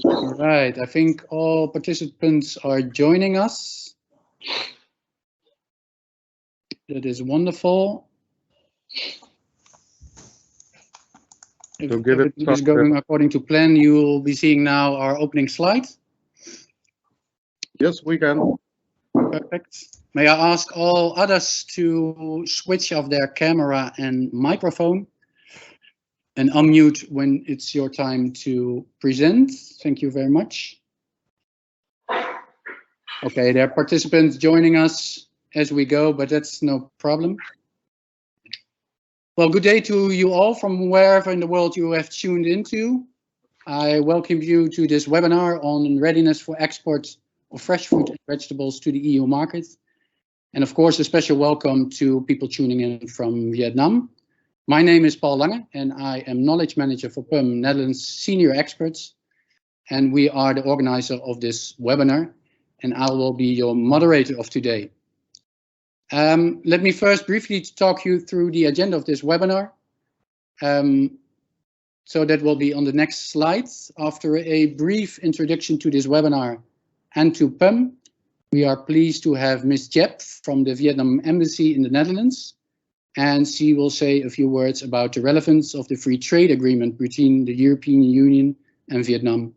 All right, I think all participants are joining us. That is wonderful. If everything is going according to plan, you will be seeing now our opening slide. Yes, we can. Perfect. May I ask all others to switch off their camera and microphone and unmute when it's your time to present? Thank you very much. Okay, there are participants joining us as we go, but that's no problem. Well, good day to you all from wherever in the world you have tuned into. I welcome you to this webinar on readiness for export of fresh fruit and vegetables to the EU market. And of course, a special welcome to people tuning in from Vietnam. My name is Paul Lange and I am Knowledge Manager for PUM Netherlands Senior Experts. And we are the organizer of this webinar and I will be your moderator of today. Let me first briefly talk you through the agenda of this webinar. So that will be on the next slide. After a brief introduction to this webinar and to PUM, we are pleased to have Ms. Jep from the Vietnam Embassy in the Netherlands. And she will say a few words about the relevance of the free trade agreement between the European Union and Vietnam.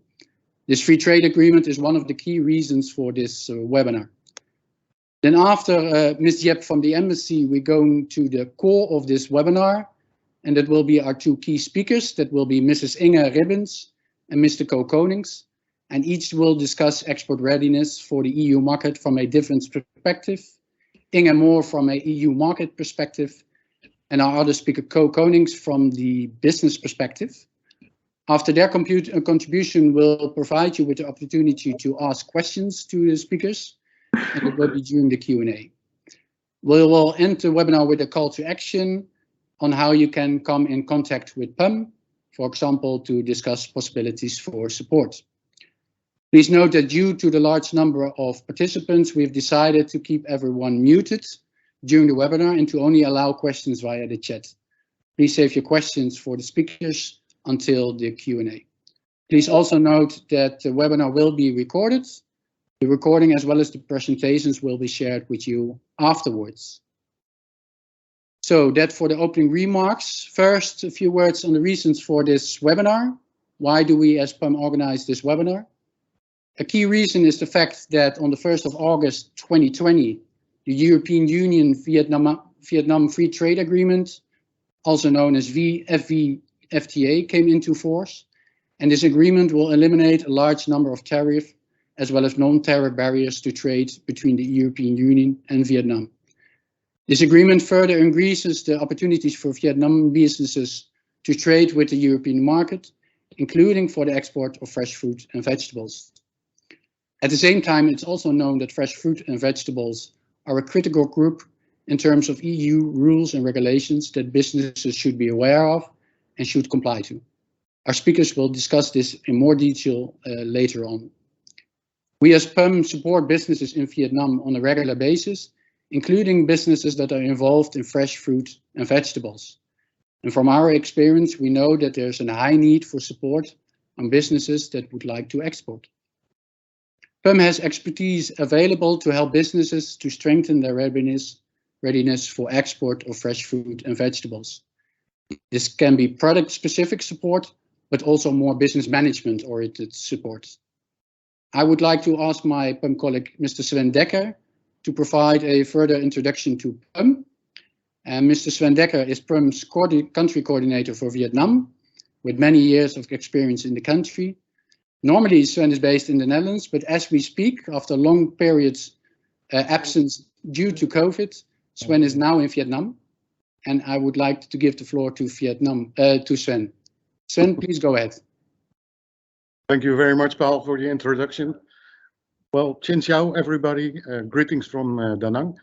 This free trade agreement is one of the key reasons for this webinar. Then after Ms. Jep from the Embassy, we're going to the core of this webinar. And that will be our two key speakers. That will be Mrs. Inge Ribbens and Mr. Co Konings. And each will discuss export readiness for the EU market from a different perspective. Inge more from a EU market perspective. And our other speaker, Co Konings, from the business perspective. After their contribution, we'll provide you with the opportunity to ask questions to the speakers. And it will be during the Q&A. We will end the webinar with a call to action on how you can come in contact with PUM, for example, to discuss possibilities for support. Please note that due to the large number of participants, we've decided to keep everyone muted during the webinar and to only allow questions via the chat. Please save your questions for the speakers until the Q&A. Please also note that the webinar will be recorded. The recording as well as the presentations will be shared with you afterwards. So that for the opening remarks. First, a few words on the reasons for this webinar. Why do we as PUM organize this webinar? A key reason is the fact that on the 1st of August 2020, the European Union Vietnam Free Trade Agreement, also known as VFTA, came into force. And this agreement will eliminate a large number of tariff as well as non-tariff barriers to trade between the European Union and Vietnam. This agreement further increases the opportunities for Vietnam businesses to trade with the European market, including for the export of fresh fruit and vegetables. At the same time, it's also known that fresh fruit and vegetables are a critical group in terms of EU rules and regulations that businesses should be aware of and should comply to. Our speakers will discuss this in more detail later on. We as PUM support businesses in Vietnam on a regular basis, including businesses that are involved in fresh fruit and vegetables. And from our experience, we know that there's a high need for support on businesses that would like to export. PUM has expertise available to help businesses to strengthen their readiness for export of fresh fruit and vegetables. This can be product-specific support, but also more business management-oriented support. I would like to ask my PUM colleague, Mr. Sven Dekker, to provide a further introduction to PUM. And Mr. Sven Dekker is PUM's country coordinator for Vietnam, with many years of experience in the country. Normally, Sven is based in the Netherlands, but as we speak, after long periods absence due to COVID, Sven is now in Vietnam. And I would like to give the floor to Sven. Sven, please go ahead. Thank you very much, Paul, for the introduction. Well, Chin Xiao, everybody. Greetings from Da Nang.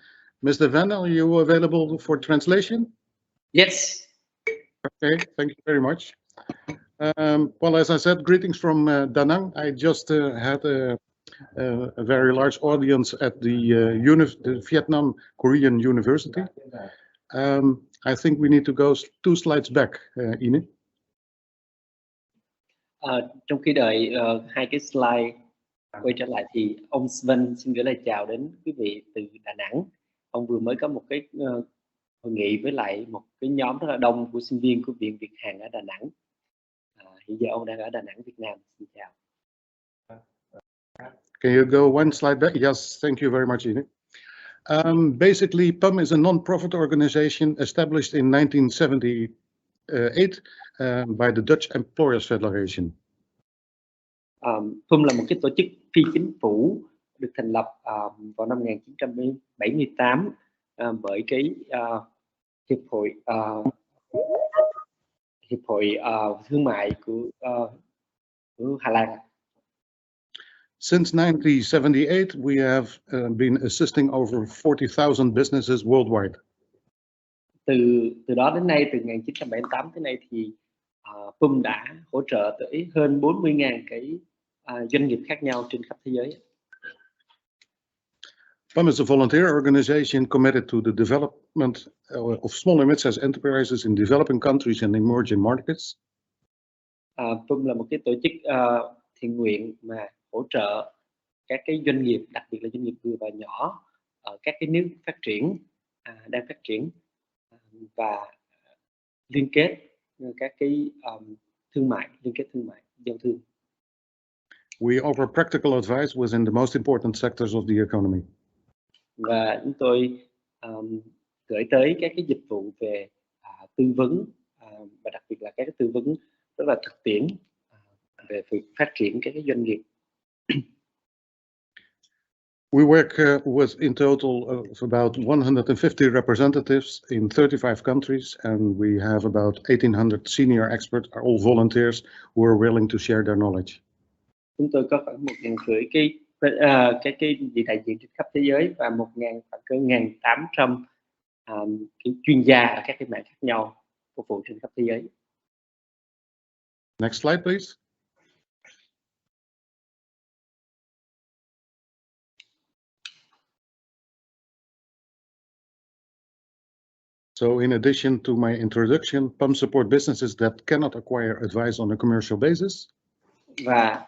Mr. Van, are you available for translation? Yes. Okay, thank you very much. Well, as I said, greetings from Da Nang. I just had a very large audience at the Vietnam Korean University. I think we need to go 2 slides back, Ine. Trong khi đợi hai cái slide quay trở lại thì ông Sven xin gửi lời chào đến quý vị từ Đà Nẵng. Ông vừa mới có một cái hội nghị với lại một cái nhóm rất là đông của sinh viên của Viện Việt Hàn ở Đà Nẵng. Hiện giờ ông đang ở Đà Nẵng, Việt Nam. Xin chào. Can you go one slide back? Yes, thank you very much, Inge. Basically, PUM is a non-profit organization established in 1978 by the Dutch Employers Federation. PUM là một cái tổ chức phi chính phủ được thành lập vào năm 1978 bởi cái hiệp hội thương mại của Hà Lan. Since 1978, we have been assisting over 40,000 businesses worldwide. Từ đó đến nay, từ 1978 tới nay thì PUM đã hỗ trợ tới hơn 40.000 cái doanh nghiệp khác nhau trên khắp thế giới. PUM is a volunteer organization committed to the development of small and mid-sized enterprises in developing countries and emerging markets. PUM là một cái tổ chức thiện nguyện mà hỗ trợ các cái doanh nghiệp, đặc biệt là doanh nghiệp vừa và nhỏ ở các cái nước phát triển, đang phát triển và liên kết các cái liên kết thương mại, giao thương. We offer practical advice within the most important sectors of the economy. Và chúng tôi gửi tới các cái dịch vụ về tư vấn và đặc biệt là các cái tư vấn rất là thực tiễn về việc phát triển các cái doanh nghiệp. We work with in total of about 150 representatives in 35 countries, and we have about 1,800 senior experts, are all volunteers who are willing to share their knowledge. Chúng tôi có khoảng 1.500 cái vị đại diện trên khắp thế giới và khoảng 1.800 cái chuyên gia ở các cái mảng khác nhau phục vụ trên khắp thế giới. Next slide, please. So in addition to my introduction, PUM support businesses that cannot acquire advice on a commercial basis. Và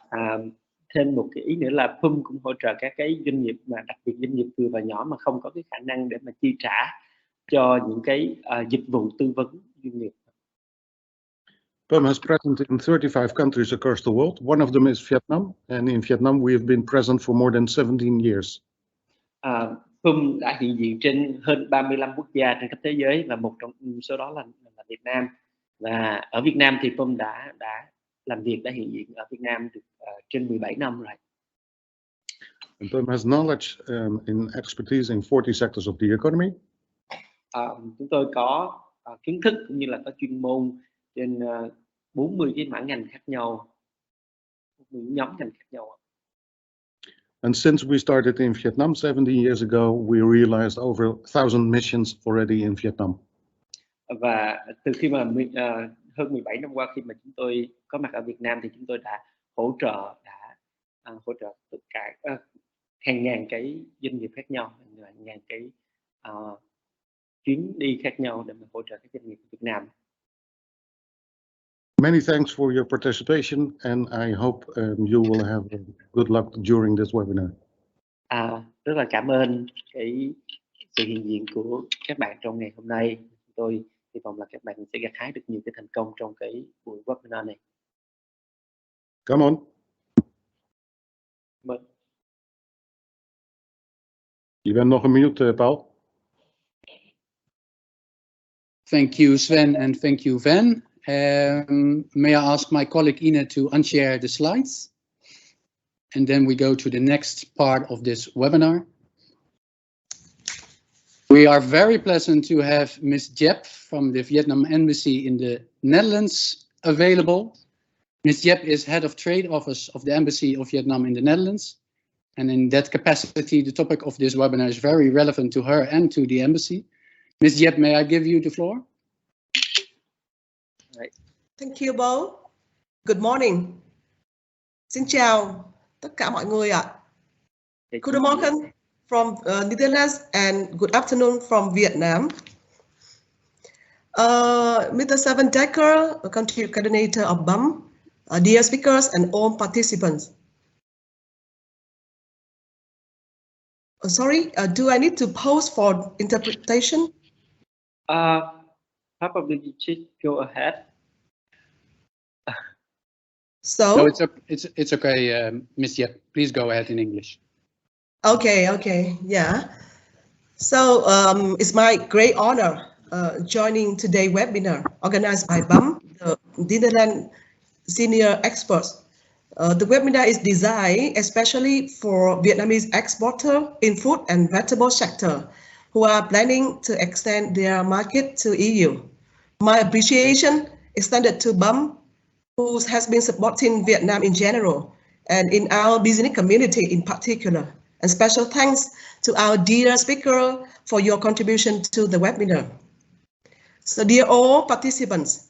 thêm một cái ý nữa là PUM cũng hỗ trợ các cái doanh nghiệp, mà đặc biệt doanh nghiệp vừa và nhỏ mà không có cái khả năng để mà chi trả cho những cái dịch vụ tư vấn doanh nghiệp. PUM is present in 35 countries across the world. One of them is Vietnam, and in Vietnam we have been present for more than 17 years. PUM đã hiện diện trên hơn 35 quốc gia trên khắp thế giới và một trong số đó là Việt Nam. Và ở Việt Nam thì PUM đã làm việc, đã hiện diện ở Việt Nam được trên 17 năm rồi. And PUM has knowledge and expertise in 40 sectors of the economy. Chúng tôi có kiến thức cũng như là có chuyên môn trên 40 cái mảng ngành khác nhau, những nhóm ngành khác nhau. And since we started in Vietnam 70 years ago, we realized over 1,000 missions already in Vietnam. Và từ khi mà hơn 17 năm qua, khi mà chúng tôi có mặt ở Việt Nam thì chúng tôi đã hỗ trợ tất cả hàng ngàn cái doanh nghiệp khác nhau, hàng ngàn cái chuyến đi khác nhau để mà hỗ trợ các doanh nghiệp Việt Nam. Many thanks for your participation, and I hope you will have good luck during this webinar. Rất là cảm ơn cái sự hiện diện của các bạn trong ngày hôm nay. Tôi hy vọng là các bạn sẽ gặt hái được nhiều cái thành công trong cái buổi webinar này. Come on. Je bent nog een minuut, Paul. Thank you, Sven, and thank you, Van. May I ask my colleague Ine to unshare the slides? And then we go to the next part of this webinar. We are very pleasant to have Ms. Jep from the Vietnam Embassy in the Netherlands available. Ms. Jep is Head of Trade Office of the Embassy of Vietnam in the Netherlands. And in that capacity, the topic of this webinar is very relevant to her and to the Embassy. Ms. Jep, may I give you the floor? Thank you, Bo. Good morning. Xin chào tất cả mọi người ạ. Guten Morgen from Netherlands and good afternoon from Vietnam. Mr. Seven Decker, a country coordinator of BUM, dear speakers and all participants. Sorry, do I need to pause for interpretation? Probably you should go ahead. So no, it's okay, Ms. Yep. Please go ahead in English. Okay, yeah. So it's my great honor joining today's webinar organized by BAM, the Netherlands senior experts. The webinar is designed especially for Vietnamese exporters in food and vegetable sector who are planning to extend their market to EU. My appreciation extended to BAM, who has been supporting Vietnam in general and in our business community in particular. And special thanks to our dear speaker for your contribution to the webinar. So dear all participants,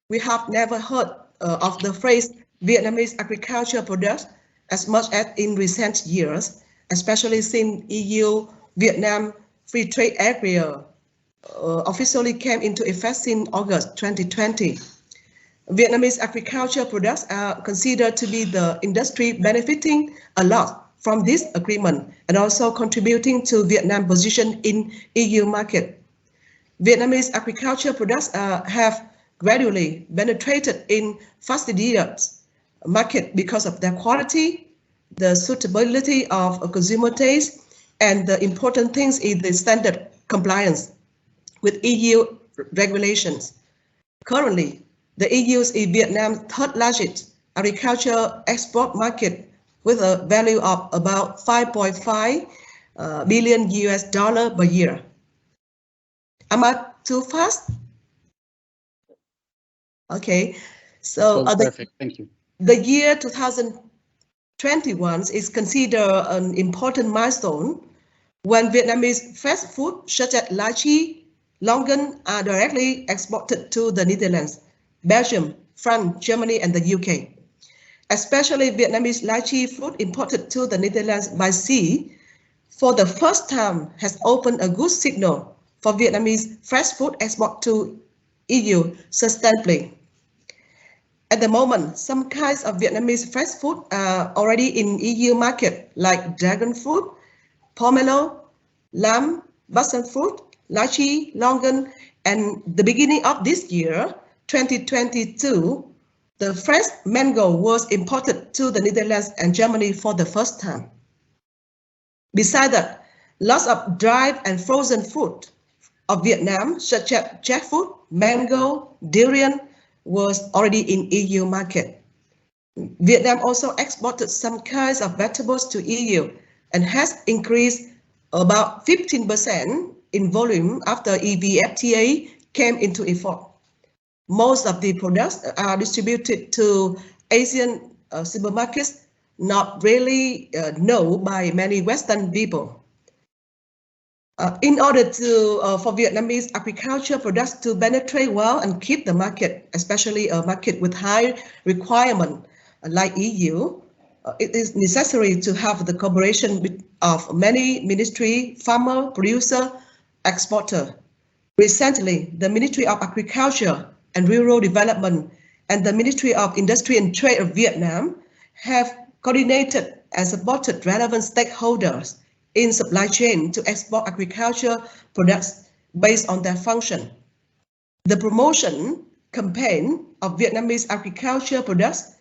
we have never heard of the phrase Vietnamese agriculture products as much as in recent years, especially since EU-Vietnam Free Trade Area officially came into effect in August 2020. Vietnamese agriculture products are considered to be the industry benefiting a lot from this agreement and also contributing to Vietnam's position in EU market. Vietnamese agriculture products have gradually penetrated in fastidious market because of their quality, the suitability of a consumer taste, and the important things is the standard compliance with EU regulations. Currently, the EU is Vietnam's third largest agriculture export market with a value of about 5.5 billion US dollar per year. Am I too fast? Okay, so perfect. Thank you. The year 2021 is considered an important milestone when Vietnamese fast food such as lychee, longan are directly exported to the Netherlands, Belgium, France, Germany, and the UK. Especially Vietnamese lychee fruit imported to the Netherlands by sea for the first time has opened a good signal for Vietnamese fresh food export to EU sustainably. At the moment, some kinds of Vietnamese fresh food are already in EU market like dragon fruit, pomelo, lamb, passion fruit, lychee, longan, and the beginning of this year, 2022, the fresh mango was imported to the Netherlands and Germany for the first time. Besides that, lots of dried and frozen fruit of Vietnam, such as jackfruit, mango, durian, was already in EU market. Vietnam also exported some kinds of vegetables to EU and has increased about 15% in volume after EVFTA came into effect. Most of the products are distributed to Asian supermarkets, not really known by many Western people. In order for Vietnamese agriculture products to penetrate well and keep the market, especially a market with high requirement like EU, it is necessary to have the cooperation of many ministry, farmer, producer, exporter. Recently, the Ministry of Agriculture and Rural Development and the Ministry of Industry and Trade of Vietnam have coordinated and supported relevant stakeholders in supply chain to export agriculture products based on their function. The promotion campaign of Vietnamese agriculture products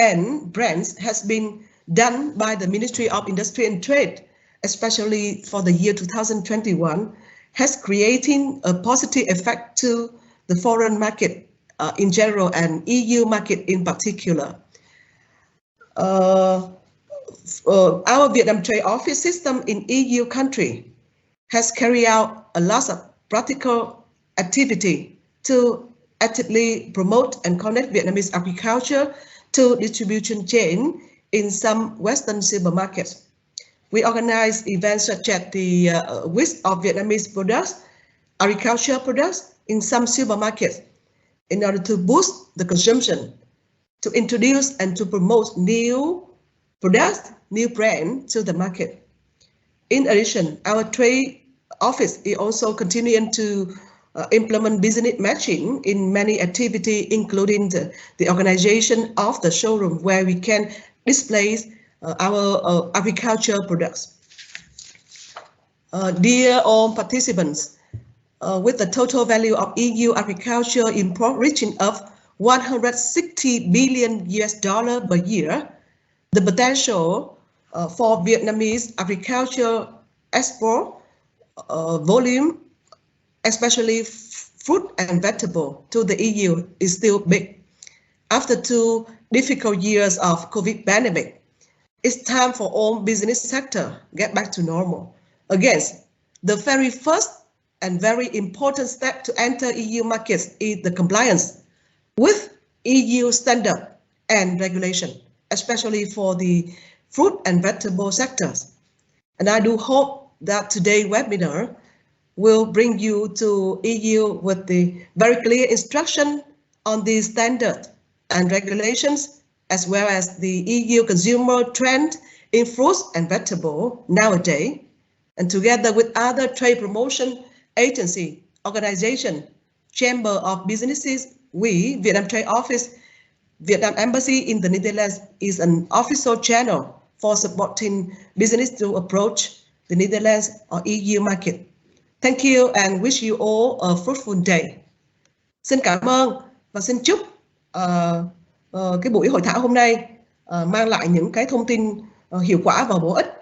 and brands has been done by the Ministry of Industry and Trade, especially for the year 2021, has created a positive effect to the foreign market in general and EU market in particular. Our Vietnam Trade Office system in EU country has carried out a lot of practical activity to actively promote and connect Vietnamese agriculture to distribution chain in some Western supermarkets. We organize events such as the Week of Vietnamese products, agriculture products in some supermarkets in order to boost the consumption, to introduce and to promote new products, new brands to the market. In addition, our trade office is also continuing to implement business matching in many activities, including the organization of the showroom where we can display our agricultural products. Dear all participants, with the total value of EU agricultural import reaching of 160 billion US dollar per year, the potential for Vietnamese agricultural export volume, especially fruit and vegetable to the EU, is still big. After 2 difficult years of COVID pandemic, it's time for all business sector get back to normal. Again, the very first and very important step to enter EU markets is the compliance with EU standard and regulation, especially for the fruit and vegetable sectors. And I do hope that today's webinar will bring you to EU with the very clear instruction on the standard and regulations, as well as the EU consumer trend in fruits and vegetable nowadays. And together with other trade promotion agency, organization, chamber of businesses, we, Vietnam Trade Office, Vietnam Embassy in the Netherlands is an official channel for supporting business to approach the Netherlands or EU market. Thank you and wish you all a fruitful day. Xin cảm ơn và xin chúc cái buổi hội thảo hôm nay mang lại những cái thông tin hiệu quả và bổ ích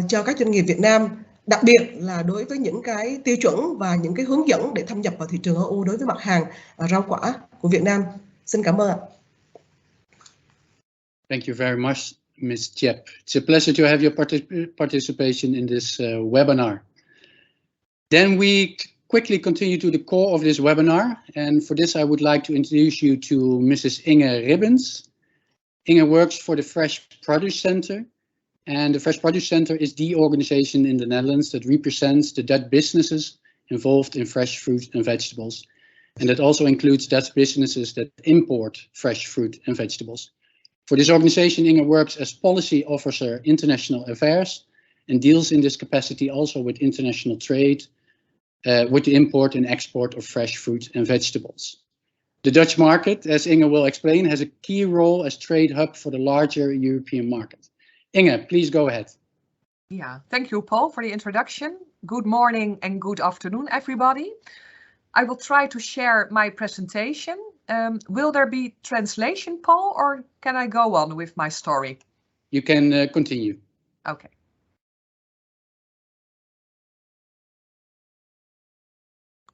cho các doanh nghiệp Việt Nam, đặc biệt là đối với những cái tiêu chuẩn và những cái hướng dẫn để thâm nhập vào thị trường EU đối với mặt hàng rau quả của Việt Nam. Xin cảm ơn ạ. Thank you very much, Ms. Chiep. It's a pleasure to have your participation in this webinar. Then we quickly continue to the core of this webinar, and for this I would like to introduce you to Mrs. Inge Ribbens. Inge works for the Fresh Produce Center, and the Fresh Produce Center is the organization in the Netherlands that represents the Dutch businesses involved in fresh fruit and vegetables, and that also includes Dutch businesses that import fresh fruit and vegetables. For this organization, Inge works as Policy Officer International Affairs and deals in this capacity also with international trade, with the import and export of fresh fruit and vegetables. The Dutch market, as Inge will explain, has a key role as trade hub for the larger European market. Inge, please go ahead. Yeah, thank you, Paul, for the introduction. Good morning and good afternoon, everybody. I will try to share my presentation. Will there be translation, Paul, or can I go on with my story? You can continue. Okay.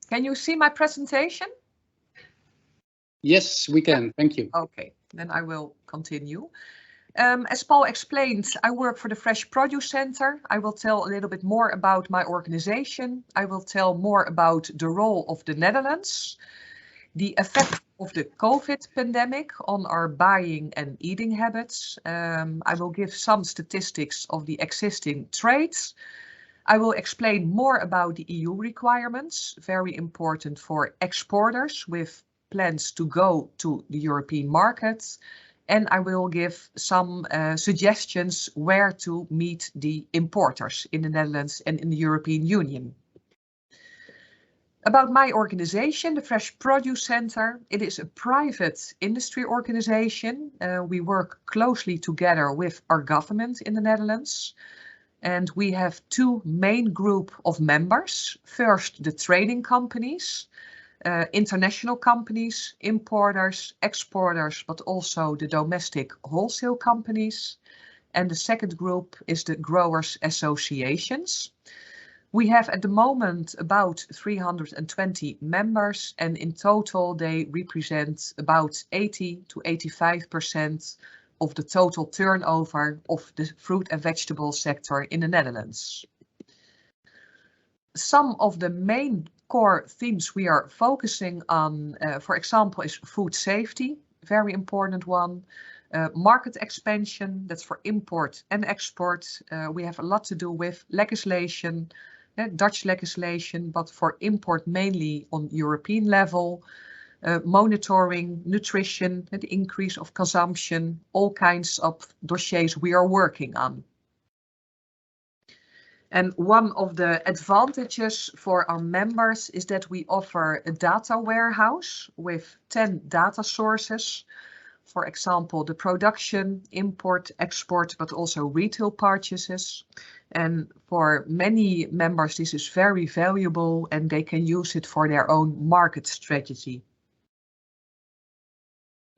Can you see my presentation? Yes, we can. Thank you. Okay, then I will continue. As Paul explained, I work for the Fresh Produce Center. I will tell a little bit more about my organization. I will tell more about the role of the Netherlands, the effect of the COVID pandemic on our buying and eating habits. I will give some statistics of the existing trades. I will explain more about the EU requirements, very important for exporters with plans to go to the European markets. And I will give some suggestions where to meet the importers in the Netherlands and in the European Union. About my organization, the Fresh Produce Center, it is a private industry organization. We work closely together with our government in the Netherlands. And we have two main group of members. First, the trading companies, international companies, importers, exporters, but also the domestic wholesale companies. And the second group is the growers associations. We have at the moment about 320 members, and in total they represent about 80 to 85% of the total turnover of the fruit and vegetable sector in the Netherlands. Some of the main core themes we are focusing on, for example, is food safety, very important one. Market expansion, that's for import and export. We have a lot to do with legislation, Dutch legislation, but for import mainly on European level. Monitoring, nutrition, the increase of consumption, all kinds of dossiers we are working on. And one of the advantages for our members is that we offer a data warehouse with 10 data sources. For example, the production, import, export, but also retail purchases. And for many members, this is very valuable and they can use it for their own market strategy.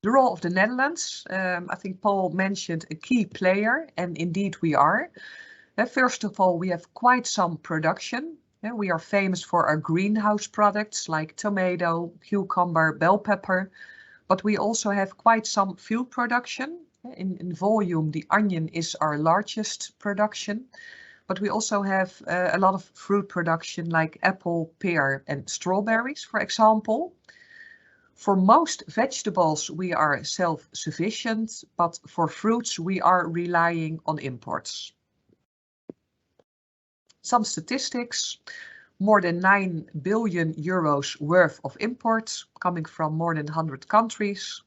The role of the Netherlands, I think Paul mentioned a key player, and indeed we are. First of all, we have quite some production. We are famous for our greenhouse products like tomato, cucumber, bell pepper, but we also have quite some field production. In volume, the onion is our largest production, but we also have a lot of fruit production like apple, pear and strawberries, for example. For most vegetables, we are self-sufficient, but for fruits, we are relying on imports. Some statistics, more than 9 billion euros worth of imports coming from more than 100 countries.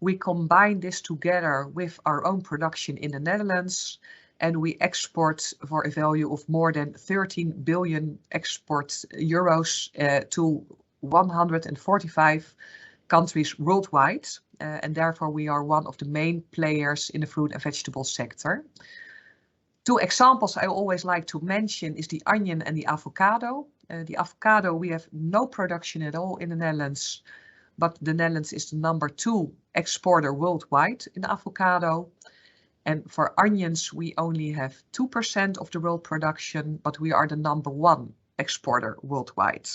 We combine this together with our own production in the Netherlands, and we export for a value of more than 13 billion export euros to 145 countries worldwide, and therefore we are one of the main players in the fruit and vegetable sector. Two examples I always like to mention is the onion and the avocado. The avocado, we have no production at all in the Netherlands, but the Netherlands is the #2 exporter worldwide in avocado. And for onions, we only have 2% of the world production, but we are the #1 exporter worldwide.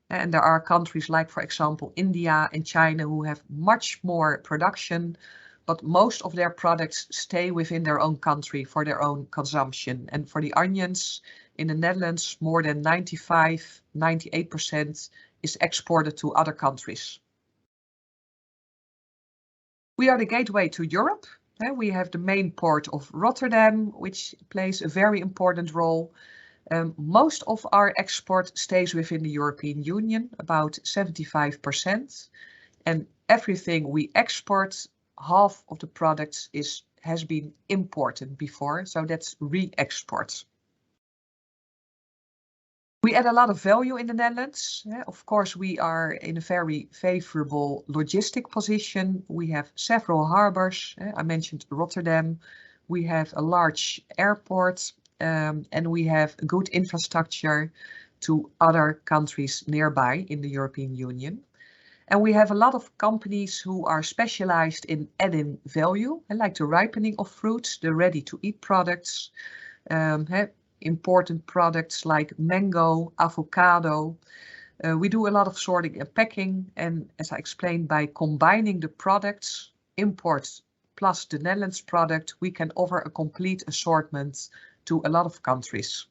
And there are countries like, for example, India and China who have much more production, but most of their products stay within their own country for their own consumption. And for the onions in the Netherlands, more than 98% is exported to other countries. We are the gateway to Europe. We have the main port of Rotterdam, which plays a very important role. Most of our export stays within the European Union, about 75%. And everything we export, half of the products has been imported before, so that's re-export. We add a lot of value in the Netherlands. Of course, we are in a very favorable logistic position. We have several harbors. I mentioned Rotterdam. We have a large airport, and we have good infrastructure to other countries nearby in the European Union. And we have a lot of companies who are specialized in adding value, like the ripening of fruits, the ready-to-eat products, important products like mango, avocado. We do a lot of sorting and packing, and as I explained, by combining the products, imports plus the Netherlands product, we can offer a complete assortment to a lot of countries.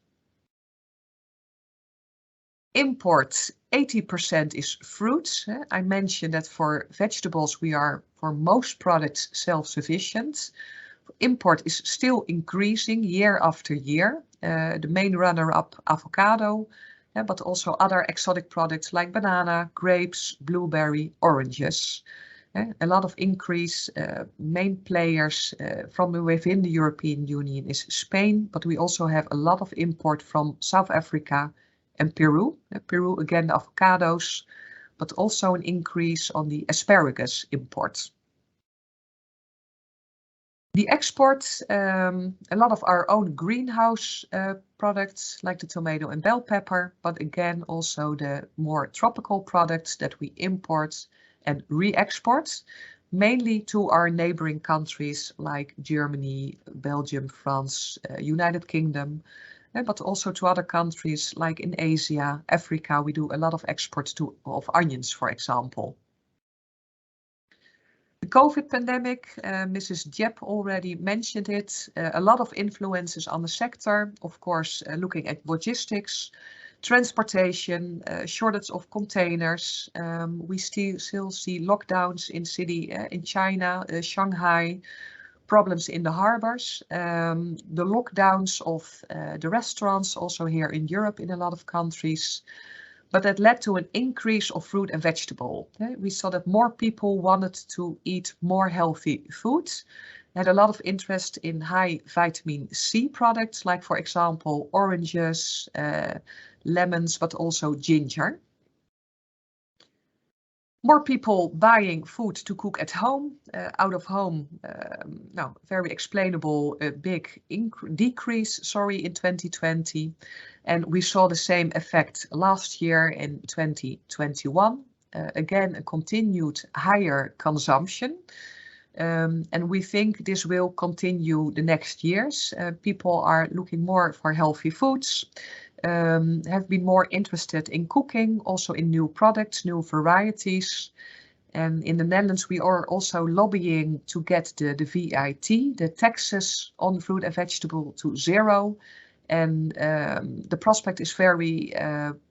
Imports, 80% is fruits. I mentioned that for vegetables, we are for most products self-sufficient. Import is still increasing year after year. The main runner-up, avocado, but also other exotic products like banana, grapes, blueberry, oranges. A lot of increase. Main players from within the European Union is Spain, but we also have a lot of import from South Africa and Peru. Peru, again, the avocados, but also an increase on the asparagus imports. The exports, a lot of our own greenhouse products like the tomato and bell pepper, but again also the more tropical products that we import and re-export, mainly to our neighboring countries like Germany, Belgium, France, United Kingdom, but also to other countries like in Asia, Africa. We do a lot of exports of onions, for example. The COVID pandemic, Mrs. Jep already mentioned it, a lot of influences on the sector, of course, looking at logistics, transportation, shortage of containers. We still see lockdowns in China, Shanghai, problems in the harbors, the lockdowns of the restaurants also here in Europe in a lot of countries. But that led to an increase of fruit and vegetable. We saw that more people wanted to eat more healthy foods. had a lot of interest in high vitamin C products, like for example, oranges, lemons, but also ginger. More people buying food to cook at home, out of home, no, very explainable, big decrease, sorry, in 2020. And we saw the same effect last year in 2021. Again, a continued higher consumption. And we think this will continue the next years. People are looking more for healthy foods, have been more interested in cooking, also in new products, new varieties. And in the Netherlands, we are also lobbying to get the VAT, the taxes on fruit and vegetable, to zero. And the prospect is very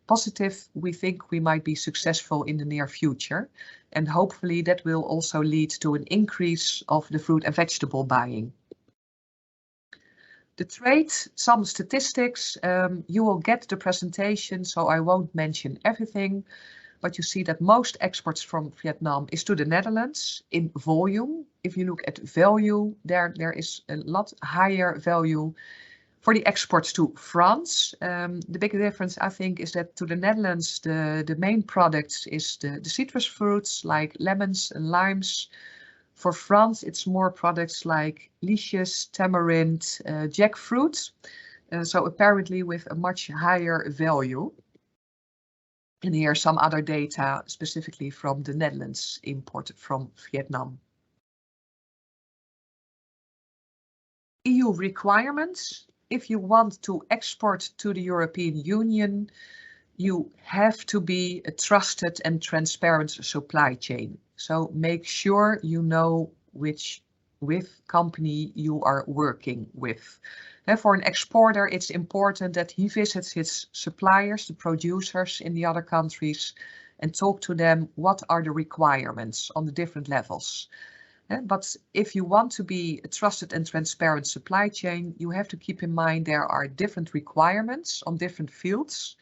positive. We think we might be successful in the near future. And hopefully that will also lead to an increase of the fruit and vegetable buying. The trade, some statistics, you will get the presentation, so I won't mention everything. But you see that most exports from Vietnam is to the Netherlands in volume. If you look at value, there is a lot higher value for the exports to France. The big difference, I think, is that to the Netherlands, the main products is the citrus fruits like lemons and limes. For France, it's more products like lychees, tamarind, jackfruit. So apparently with a much higher value. And here are some other data specifically from the Netherlands imported from Vietnam. EU requirements. If you want to export to the European Union, you have to be a trusted and transparent supply chain. So make sure you know which company you are working with. And for an exporter, it's important that he visits his suppliers, the producers in the other countries, and talk to them what are the requirements on the different levels. But if you want to be a trusted and transparent supply chain, you have to keep in mind there are different requirements on different fields.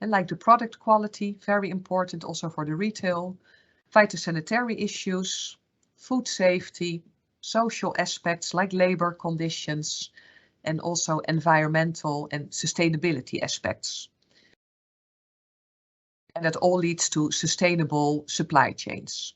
And like the product quality, very important also for the retail, phytosanitary issues, food safety, social aspects like labor conditions, and also environmental and sustainability aspects. And that all leads to sustainable supply chains.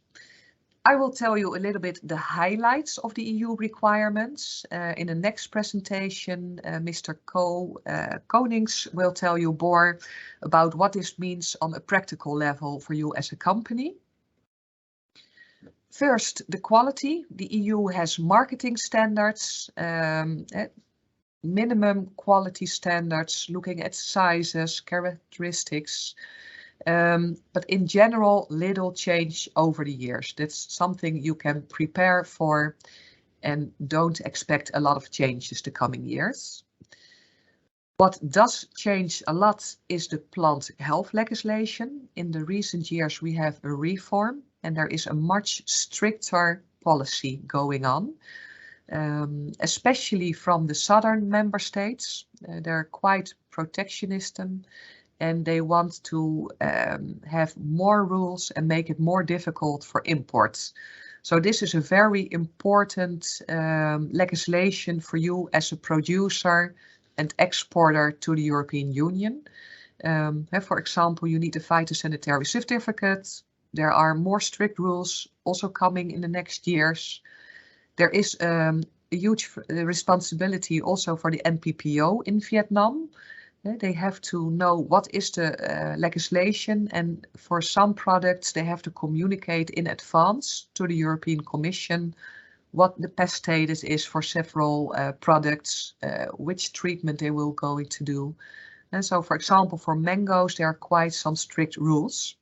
I will tell you a little bit the highlights of the EU requirements. In the next presentation, Mr. Co Konings will tell you more about what this means on a practical level for you as a company. First, the quality. The EU has marketing standards, minimum quality standards, looking at sizes, characteristics. But in general, little change over the years. That's something you can prepare for and don't expect a lot of changes the coming years. What does change a lot is the plant health legislation. In the recent years, we have a reform and there is a much stricter policy going on, especially from the southern member states. They're quite protectionist and they want to have more rules and make it more difficult for imports. So this is a very important legislation for you as a producer and exporter to the European Union. For example, you need a phytosanitary certificate. There are more strict rules also coming in the next years. There is a huge responsibility also for the NPPO in Vietnam. They have to know what is the legislation, and for some products they have to communicate in advance to the European Commission what the pest status is for several products, which treatment they will going to do. And so, for example, for mangoes, there are quite some strict rules.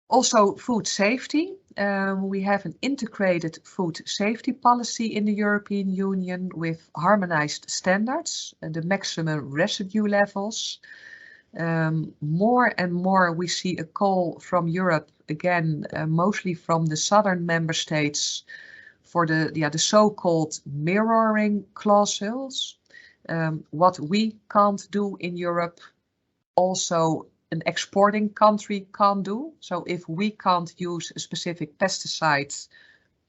Also, food safety. We have an integrated food safety policy in the European Union with harmonized standards and the maximum residue levels. More and more we see a call from Europe, again, mostly from the southern member states, for the so-called mirroring clauses. What we can't do in Europe, also an exporting country can't do. So if we can't use a specific pesticide,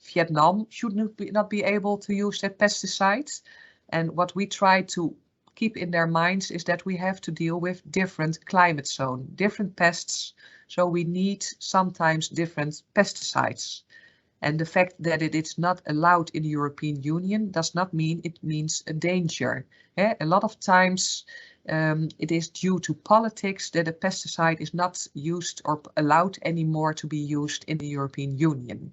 Vietnam should not be able to use that pesticide. And what we try to keep in their minds is that we have to deal with different climate zone, different pests. So we need sometimes different pesticides. And the fact that it is not allowed in the European Union does not mean it means a danger. A lot of times it is due to politics that a pesticide is not used or allowed anymore to be used in the European Union.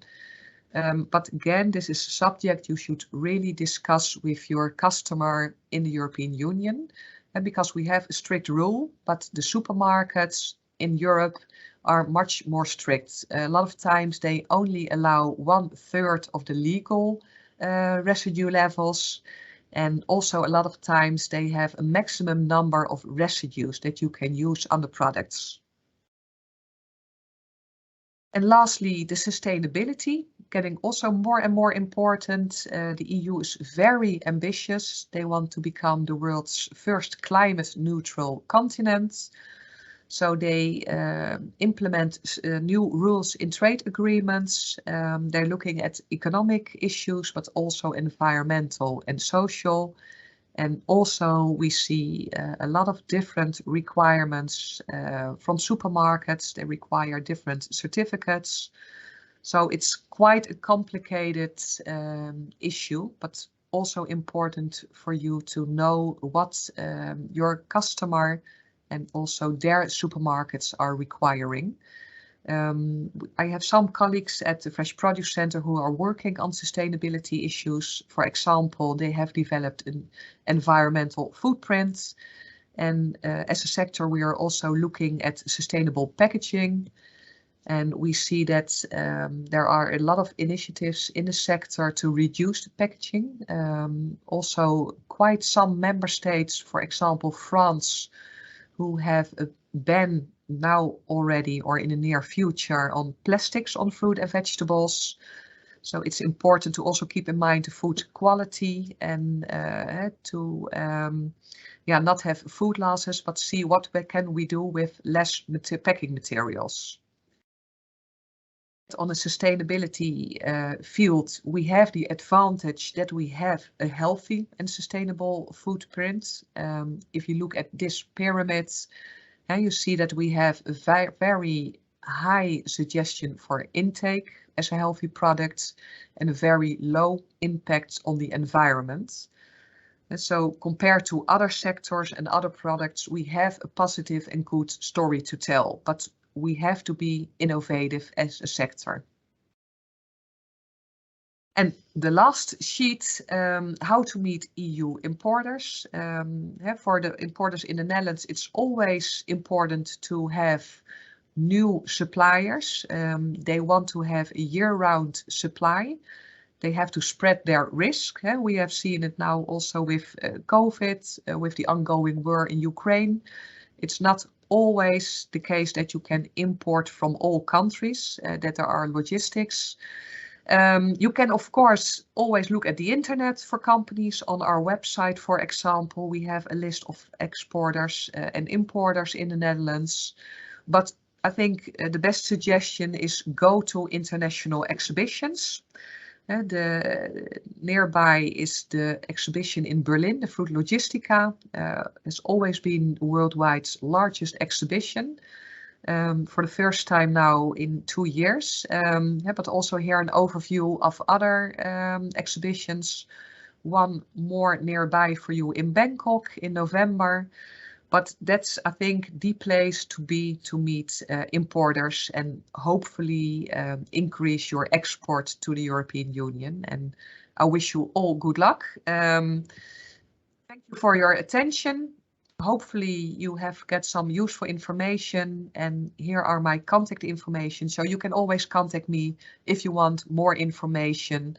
But again, this is a subject you should really discuss with your customer in the European Union. And because we have a strict rule, but the supermarkets in Europe are much more strict. A lot of times they only allow 1/3 of the legal residue levels. And also a lot of times they have a maximum number of residues that you can use on the products. And lastly, the sustainability, getting also more and more important. The EU is very ambitious. They want to become the world's first climate neutral continent. So they implement new rules in trade agreements. They're looking at economic issues, but also environmental and social. And also we see a lot of different requirements from supermarkets. They require different certificates. So it's quite a complicated issue, but also important for you to know what your customer and also their supermarkets are requiring. I have some colleagues at the Fresh Produce Center who are working on sustainability issues. For example, they have developed an environmental footprint. And as a sector, we are also looking at sustainable packaging. And we see that there are a lot of initiatives in the sector to reduce the packaging. Also, quite some member states, for example, France, who have a ban now already or in the near future on plastics on fruit and vegetables. So it's important to also keep in mind the food quality and to not have food losses, but see what can we do with less packing materials. On the sustainability field, we have the advantage that we have a healthy and sustainable footprint. If you look at this pyramid, you see that we have a very high suggestion for intake as a healthy product and a very low impact on the environment. And so compared to other sectors and other products, we have a positive and good story to tell, but we have to be innovative as a sector. And the last sheet, how to meet EU importers. For the importers in the Netherlands, it's always important to have new suppliers. They want to have a year-round supply. They have to spread their risk. We have seen it now also with COVID, with the ongoing war in Ukraine. It's not always the case that you can import from all countries, that there are logistics. You can, of course, always look at the internet for companies. On our website, for example, we have a list of exporters and importers in the Netherlands. But I think the best suggestion is go to international exhibitions. Nearby is the exhibition in Berlin, the Fruit Logistica. Has always been worldwide's largest exhibition. For the first time now in 2 years, but also here an overview of other exhibitions. One more nearby for you in Bangkok in November. But that's, I think, the place to be to meet importers and hopefully increase your export to the European Union. And I wish you all good luck. Thank you for your attention. Hopefully you have got some useful information, and here are my contact information. So you can always contact me if you want more information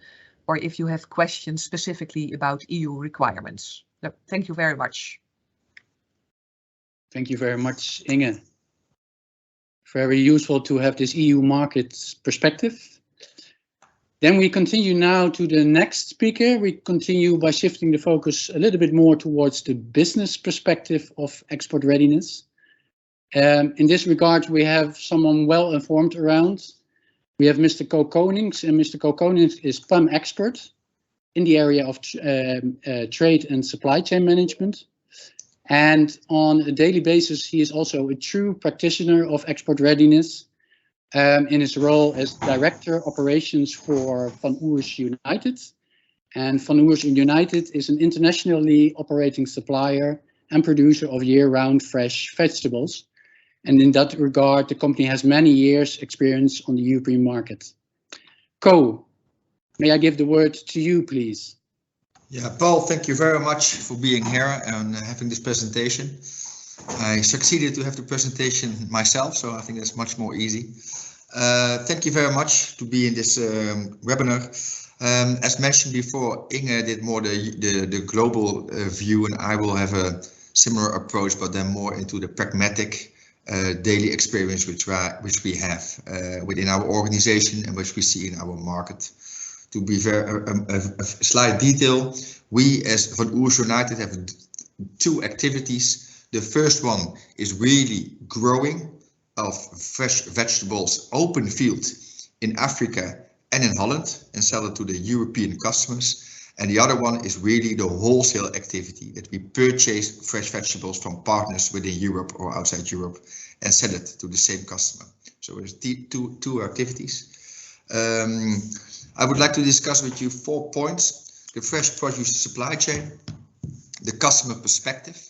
or if you have questions specifically about EU requirements. So, thank you very much. Thank you very much, Inge. Very useful to have this EU market perspective. Then we continue now to the next speaker. We continue by shifting the focus a little bit more towards the business perspective of export readiness. In this regard, we have someone well informed around. We have Mr. Co Konings, and Mr. Co Konings is PUM expert in the area of trade and supply chain management. And on a daily basis, he is also a true practitioner of export readiness in his role as Director Operations for Oers United. And Oers United is an internationally operating supplier and producer of year-round fresh vegetables. And in that regard, the company has many years' experience on the European market. Co, may I give the word to you, please? Yeah, Paul, thank you very much for being here and having this presentation. I succeeded to have the presentation myself, so I think that's much more easy. Thank you very much to be in this webinar. As mentioned before, Inge did more the global view, and I will have a similar approach, but then more into the pragmatic daily experience which we have within our organization and which we see in our market. To be very a slight detail, we as Oers United have two activities. The first one is really growing of fresh vegetables open field in Africa and in Holland and sell it to the European customers. And the other one is really the wholesale activity, that we purchase fresh vegetables from partners within Europe or outside Europe and sell it to the same customer. So there's two activities. I would like to discuss with you 4 points: the fresh produce supply chain, the customer perspective,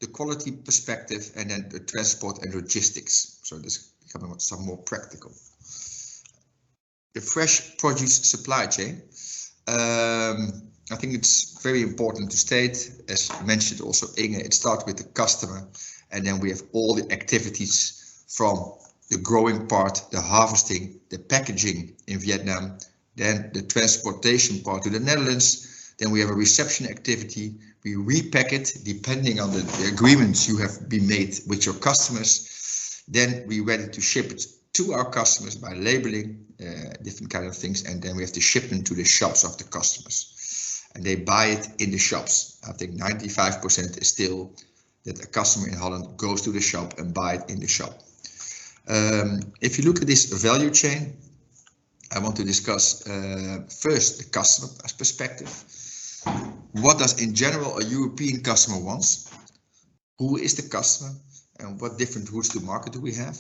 the quality perspective, and then the transport and logistics. So this is becoming some more practical. The fresh produce supply chain. I think it's very important to state, as mentioned also Inge, it starts with the customer, and then we have all the activities from the growing part, the harvesting, the packaging in Vietnam, then the transportation part to the Netherlands. Then we have a reception activity. We repack it depending on the agreements you have been made with your customers. Then we're ready to ship it to our customers by labeling different kind of things, and then we have the shipment to the shops of the customers, and they buy it in the shops. I think 95% is still that a customer in Holland goes to the shop and buy it in the shop. If you look at this value chain, I want to discuss first the customer perspective. What does in general a European customer wants? Who is the customer, and what different routes to market do we have?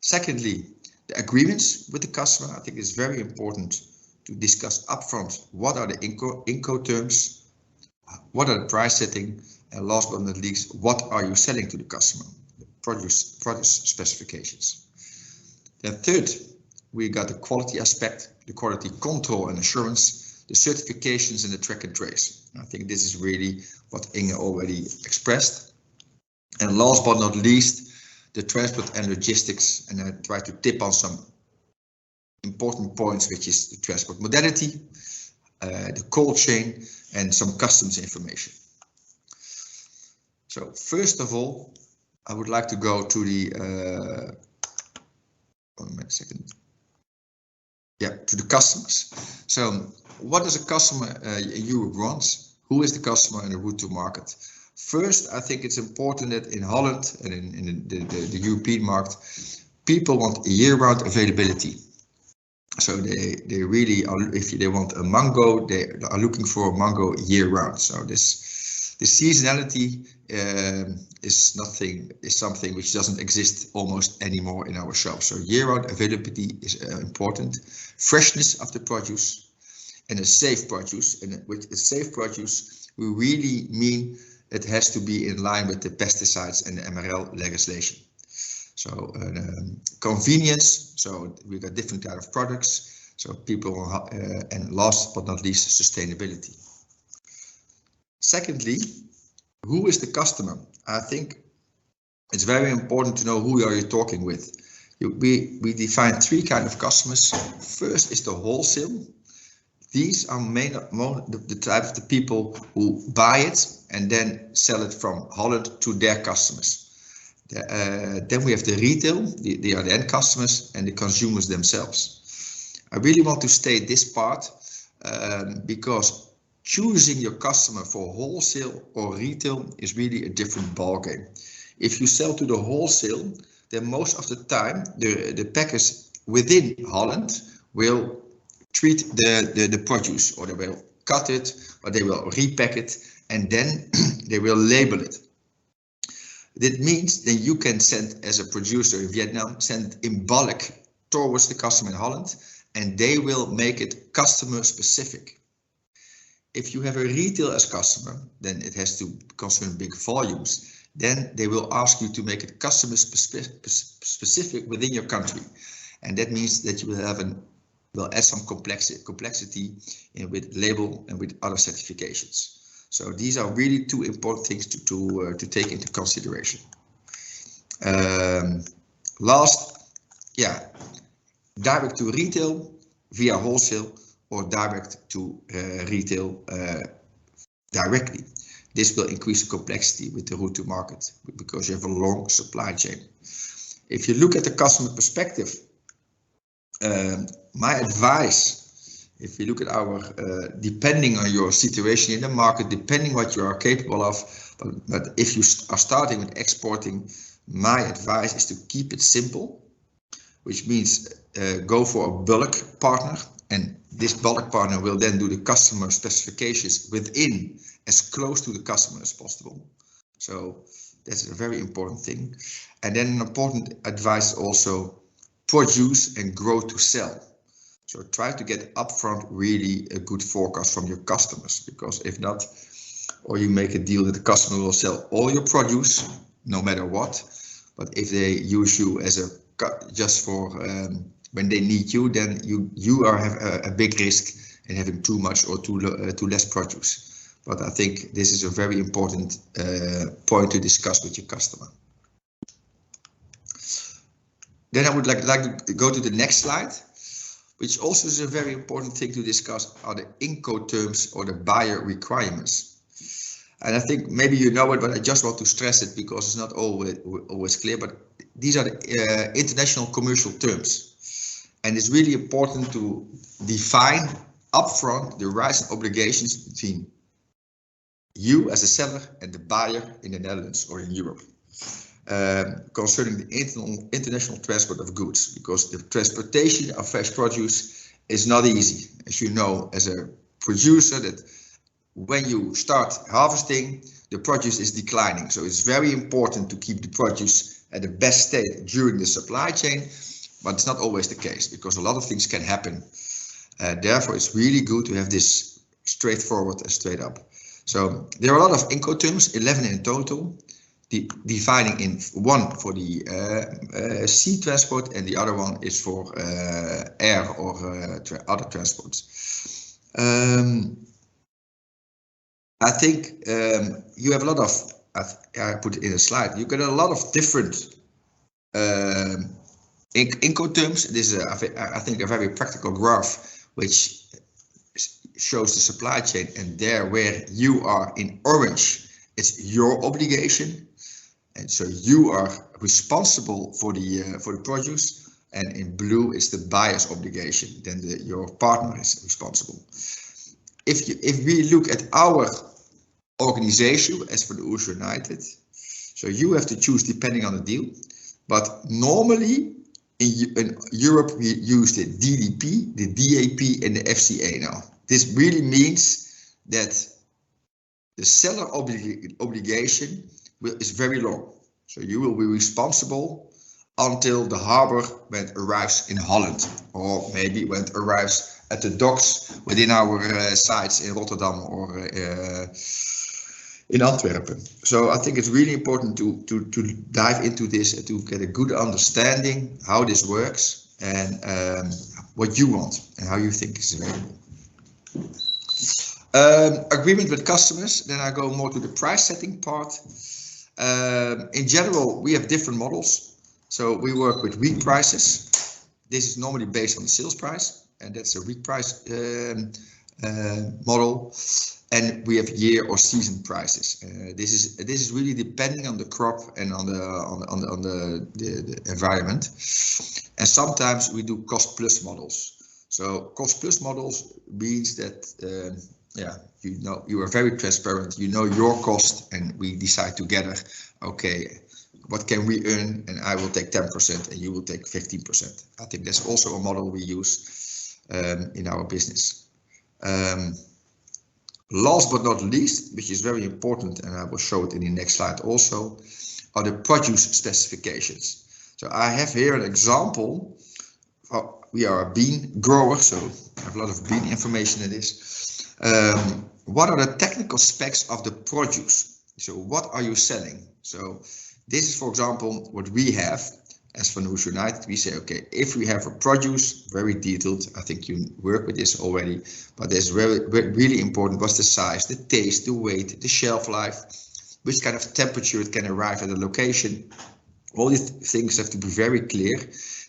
Secondly, the agreements with the customer. I think it's very important to discuss upfront what are the Inco terms, what are the price setting, and last but not least, what are you selling to the customer? The produce specifications. Then third, we got the quality aspect, the quality control and assurance, the certifications, and the track and trace. I think this is really what Inge already expressed. And last but not least, the transport and logistics, and I try to tip on some important points, which is the transport modality, the cold chain, and some customs information. So first of all, I would like to go to the to the customers. So what does a customer in Europe wants? Who is the customer and the route to market? First, I think it's important that in Holland and in the European market, people want a year-round availability. So they really are, if they want a mango, they are looking for a mango year-round. So this seasonality is something which doesn't exist almost anymore in our shops. So year-round availability is important. Freshness of the produce and a safe produce. And with a safe produce, we really mean it has to be in line with the pesticides and the MRL legislation. So convenience, so we got different kind of products, so people, and last but not least, sustainability. Secondly, who is the customer? I think it's very important to know who are you talking with. We define 3 kind of customers. First is the wholesale. These are the type of the people who buy it and then sell it from Holland to their customers. Then we have the retail, they are the end customers and the consumers themselves. I really want to state this part because choosing your customer for wholesale or retail is really a different ballgame. If you sell to the wholesale, then most of the time the packers within Holland will treat the produce, or they will cut it, or they will repack it, and then they will label it. That means that you can send, as a producer in Vietnam, send in bulk towards the customer in Holland, and they will make it customer specific. If you have a retail as customer, then it has to concern big volumes. Then they will ask you to make it customer specific within your country. And that means that you will have will add some complexity with label and with other certifications. So these are really two important things to take into consideration. Last, direct to retail via wholesale, or direct to retail directly. This will increase the complexity with the route to market because you have a long supply chain. If you look at the customer perspective, my advice, if you look at our, depending on your situation in the market, depending what you are capable of, but if you are starting with exporting, my advice is to keep it simple, which means go for a bulk partner, and this bulk partner will then do the customer specifications within as close to the customer as possible. So that's a very important thing. And then an important advice also, produce and grow to sell. So try to get upfront really a good forecast from your customers, because if not, or you make a deal that the customer will sell all your produce, no matter what, but if they use you as a just for when they need you, then you have a big risk in having too much or too less produce. But I think this is a very important point to discuss with your customer. Then I would like to go to the next slide, which also is a very important thing to discuss, are the Inco terms or the buyer requirements. And I think maybe you know it, but I just want to stress it because it's not always clear, but these are the international commercial terms. And it's really important to define upfront the rights and obligations between you as a seller and the buyer in the Netherlands or in Europe. Concerning the international transport of goods, because the transportation of fresh produce is not easy. As you know, as a producer, that when you start harvesting, the produce is declining. So it's very important to keep the produce at the best state during the supply chain, but it's not always the case because a lot of things can happen. Therefore, it's really good to have this straightforward and straight up. So there are a lot of Inco terms, 11 in total, defining in one for the sea transport, and the other one is for air or other transports. I think you have a lot of, I put it in a slide, you get a lot of different Inco terms. This is, I think, a very practical graph which shows the supply chain, and there where you are in orange, it's your obligation. And so you are responsible for the produce, and in blue is the buyer's obligation. Then your partner is responsible. If we look at our organization as for the Oers United, so you have to choose depending on the deal. But normally in Europe we use the DDP, the DAP, and the FCA now. This really means that the seller obligation is very long. So you will be responsible until the harbor when it arrives in Holland, or maybe when it arrives at the docks within our sites in Rotterdam or in Antwerpen. So I think it's really important to dive into this and to get a good understanding how this works and what you want and how you think is available. Agreement with customers, then I go more to the price setting part. In general, we have different models. So we work with week prices. This is normally based on the sales price, and that's a week price model. And we have year or season prices. This is really depending on the crop and on the environment. And sometimes we do cost plus models. So cost plus models means that you are very transparent. You know your cost, and we decide together. Okay, what can we earn, and I will take 10% and you will take 15%. I think that's also a model we use in our business. Last but not least, which is very important, and I will show it in the next slide also, are the produce specifications. So I have here an example. We are a bean grower, so I have a lot of bean information in this. What are the technical specs of the produce? So what are you selling? So this is, for example, what we have as for Oers United. We say, okay, if we have a produce, very detailed, I think you work with this already, but it's really important. What's the size, the taste, the weight, the shelf life, which kind of temperature it can arrive at a location. All these things have to be very clear,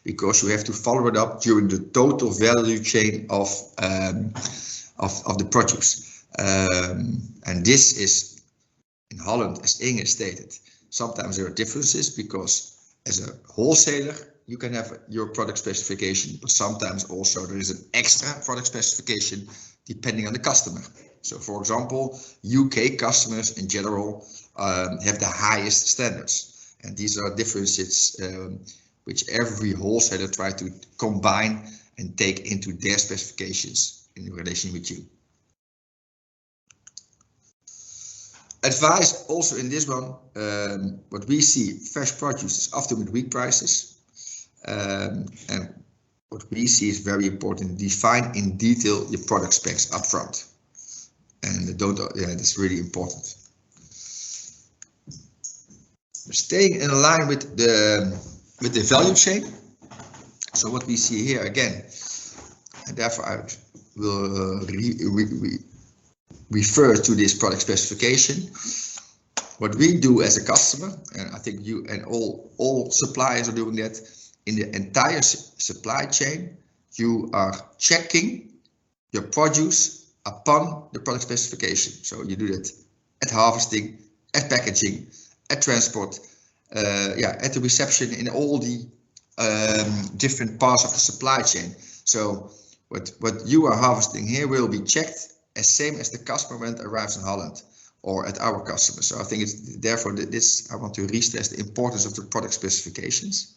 because you have to follow it up during the total value chain of the produce. And this is in Holland, as Inge stated. Sometimes there are differences, because as a wholesaler you can have your product specification, but sometimes also there is an extra product specification depending on the customer. So for example, UK customers in general have the highest standards, and these are differences which every wholesaler tries to combine and take into their specifications in relation with you. Advice also in this one, what we see, fresh produce is often with weak prices. And what we see is very important, define in detail your product specs up front. And that's really important. Staying in line with the value chain. So what we see here again, and therefore I will refer to this product specification. What we do as a customer, and I think you and all suppliers are doing that, in the entire supply chain, you are checking your produce upon the product specification. So you do that at harvesting, at packaging, at transport, at the reception, in all the different parts of the supply chain. So what you are harvesting here will be checked as same as the customer when it arrives in Holland or at our customers. So I think it's therefore I want to re-stress the importance of the product specifications.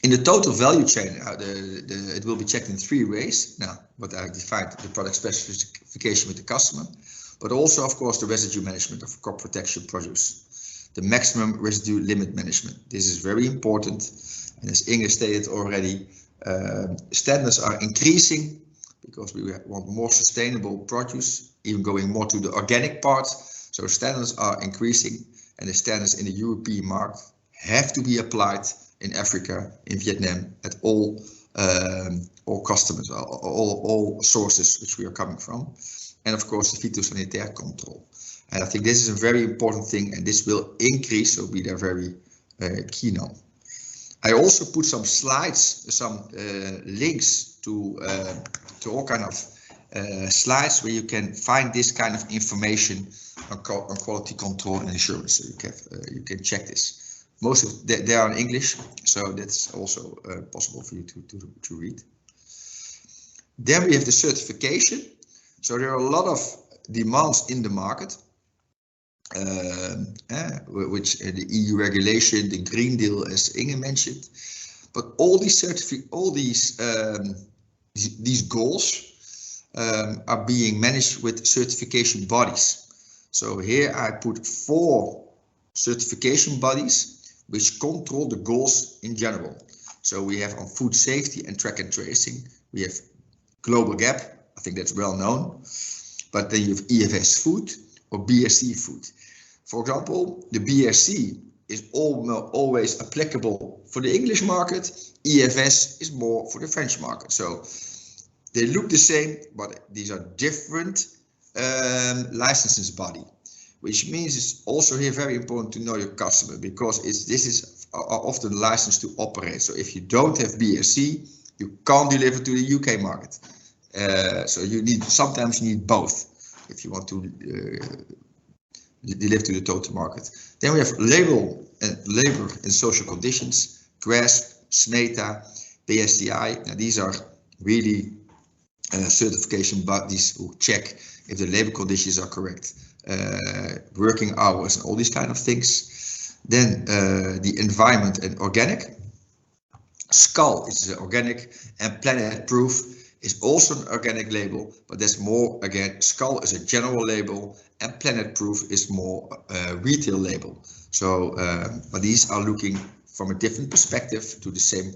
In the total value chain, it will be checked in 3 ways. Now, what I defined, the product specification with the customer, but also, of course, the residue management of crop protection produce, the maximum residue limit management. This is very important, and as Inge stated already, standards are increasing because we want more sustainable produce, even going more to the organic part. So standards are increasing, and the standards in the European market have to be applied in Africa, in Vietnam, at all customers, all sources which we are coming from, and of course the phytosanitary control. And I think this is a very important thing, and this will increase, so we are very keen on. I also put some slides, some links to all kind of slides where you can find this kind of information on quality control and assurance. So you can check this. Most of they are in English, so that's also possible for you to read. Then we have the certification. So there are a lot of demands in the market, which the EU regulation, the Green Deal, as Inge mentioned. But all these these goals are being managed with certification bodies. So here I put 4 certification bodies which control the goals in general. So we have on food safety and track and tracing, we have Global Gap, I think that's well known, but then you have EFS food or BRC food. For example, the BRC is always applicable for the English market, EFS is more for the French market. So they look the same, but these are different licenses body. Which means it's also here very important to know your customer, because this is often licensed to operate. So if you don't have BRC, you can't deliver to the UK market. So sometimes you need both if you want to deliver to the total market. Then we have labor and social conditions, GRASP, SMETA, BSCI. Now these are really certification bodies who check if the labor conditions are correct. working hours and all these kind of things. Then the environment and organic. Skull is organic, and Planet Proof is also an organic label, but there's more. Again, Skull is a general label, and Planet Proof is more retail label. So, but these are looking from a different perspective to the same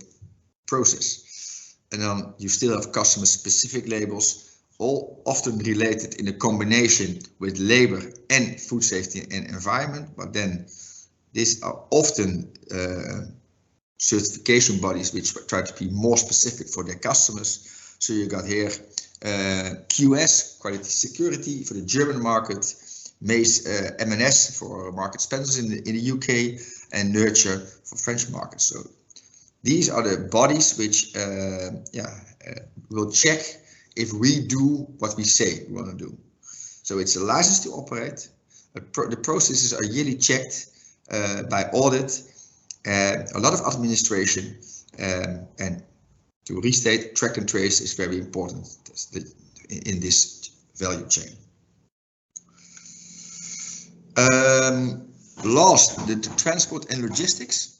process. And then you still have customer specific labels, all often related in a combination with labor and food safety and environment. But then these are often certification bodies which try to be more specific for their customers. So you got here QS, quality security for the German market, M&S for market sponsors in the UK, and Nurture for French market. So these are the bodies which will check if we do what we say we want to do. So it's a license to operate. The processes are yearly checked by audit, a lot of administration, and to restate, track and trace is very important in this value chain. Last, the transport and logistics.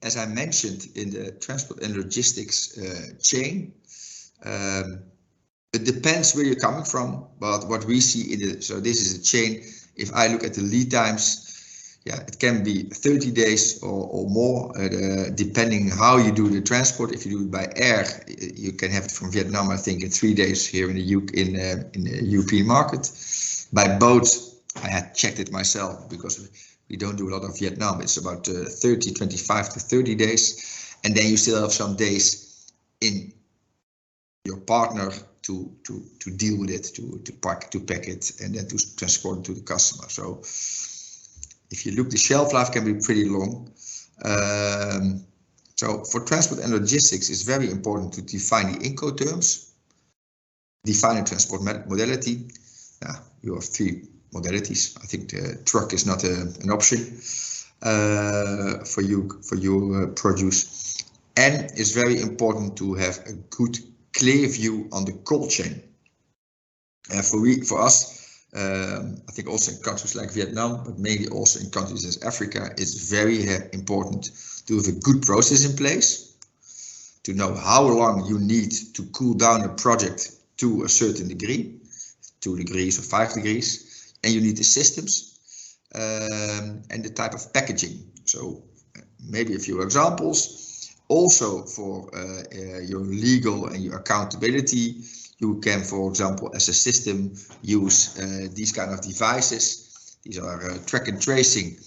As I mentioned, in the transport and logistics chain, it depends where you're coming from, but what we see in the, so this is a chain. If I look at the lead times, yeah, it can be 30 days or more, depending how you do the transport. If you do it by air, you can have it from Vietnam, I think, in 3 days here in the European market. By boat, I had checked it myself because we don't do a lot of Vietnam. It's about 25 to 30 days, and then you still have some days in your partner to deal with it, to pack it, and then to transport it to the customer. So if you look, the shelf life can be pretty long. So for transport and logistics, it's very important to define the Inco terms, define a transport modality. You have 3 modalities. I think the truck is not an option for your produce, and it's very important to have a good, clear view on the cold chain. For us. I think also in countries like Vietnam, but maybe also in countries as Africa, it's very important to have a good process in place, to know how long you need to cool down a project to a certain degree, 2 degrees or 5 degrees, and you need the systems and the type of packaging. So maybe a few examples. Also for your legal and your accountability, you can, for example, as a system, use these kind of devices. These are track and tracing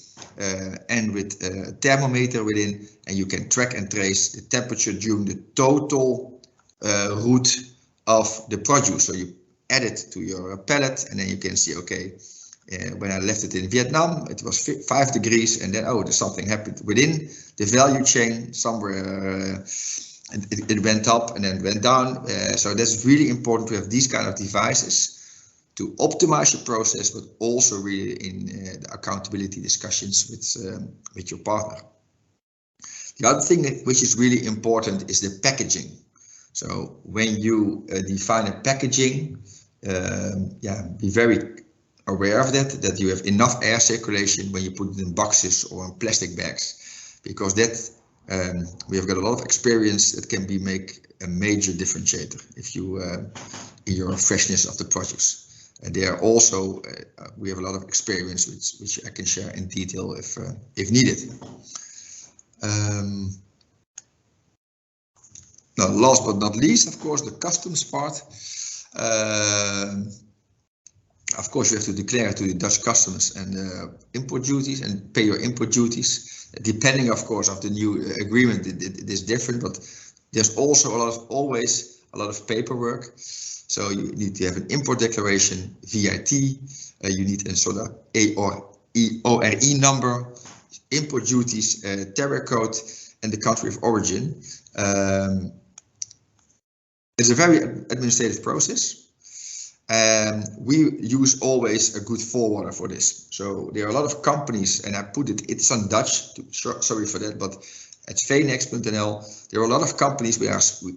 and with a thermometer within, and you can track and trace the temperature during the total route of the produce. So you add it to your pallet, and then you can see, okay, when I left it in Vietnam, it was 5 degrees, and then, oh, there's something happened within the value chain somewhere. It went up and then went down. So that's really important to have these kind of devices to optimize your process, but also really in the accountability discussions with your partner. The other thing which is really important is the packaging. So when you define a packaging, be very aware of that you have enough air circulation when you put it in boxes or in plastic bags, because that we have got a lot of experience that can make a major differentiator if you in your freshness of the produce. And there also we have a lot of experience which I can share in detail if needed. Now, last but not least, of course, the customs part. Of course, you have to declare to the Dutch customs and import duties and pay your import duties. Depending, of course, of the new agreement, it is different, but there's also always a lot of paperwork. So you need to have an import declaration, VAT, you need a sort of ORE number, import duties, tariff code, and the country of origin. It's a very administrative process. We use always a good forwarder for this. So there are a lot of companies, and I put it's on Dutch, sorry for that, but at Venex.nl, there are a lot of companies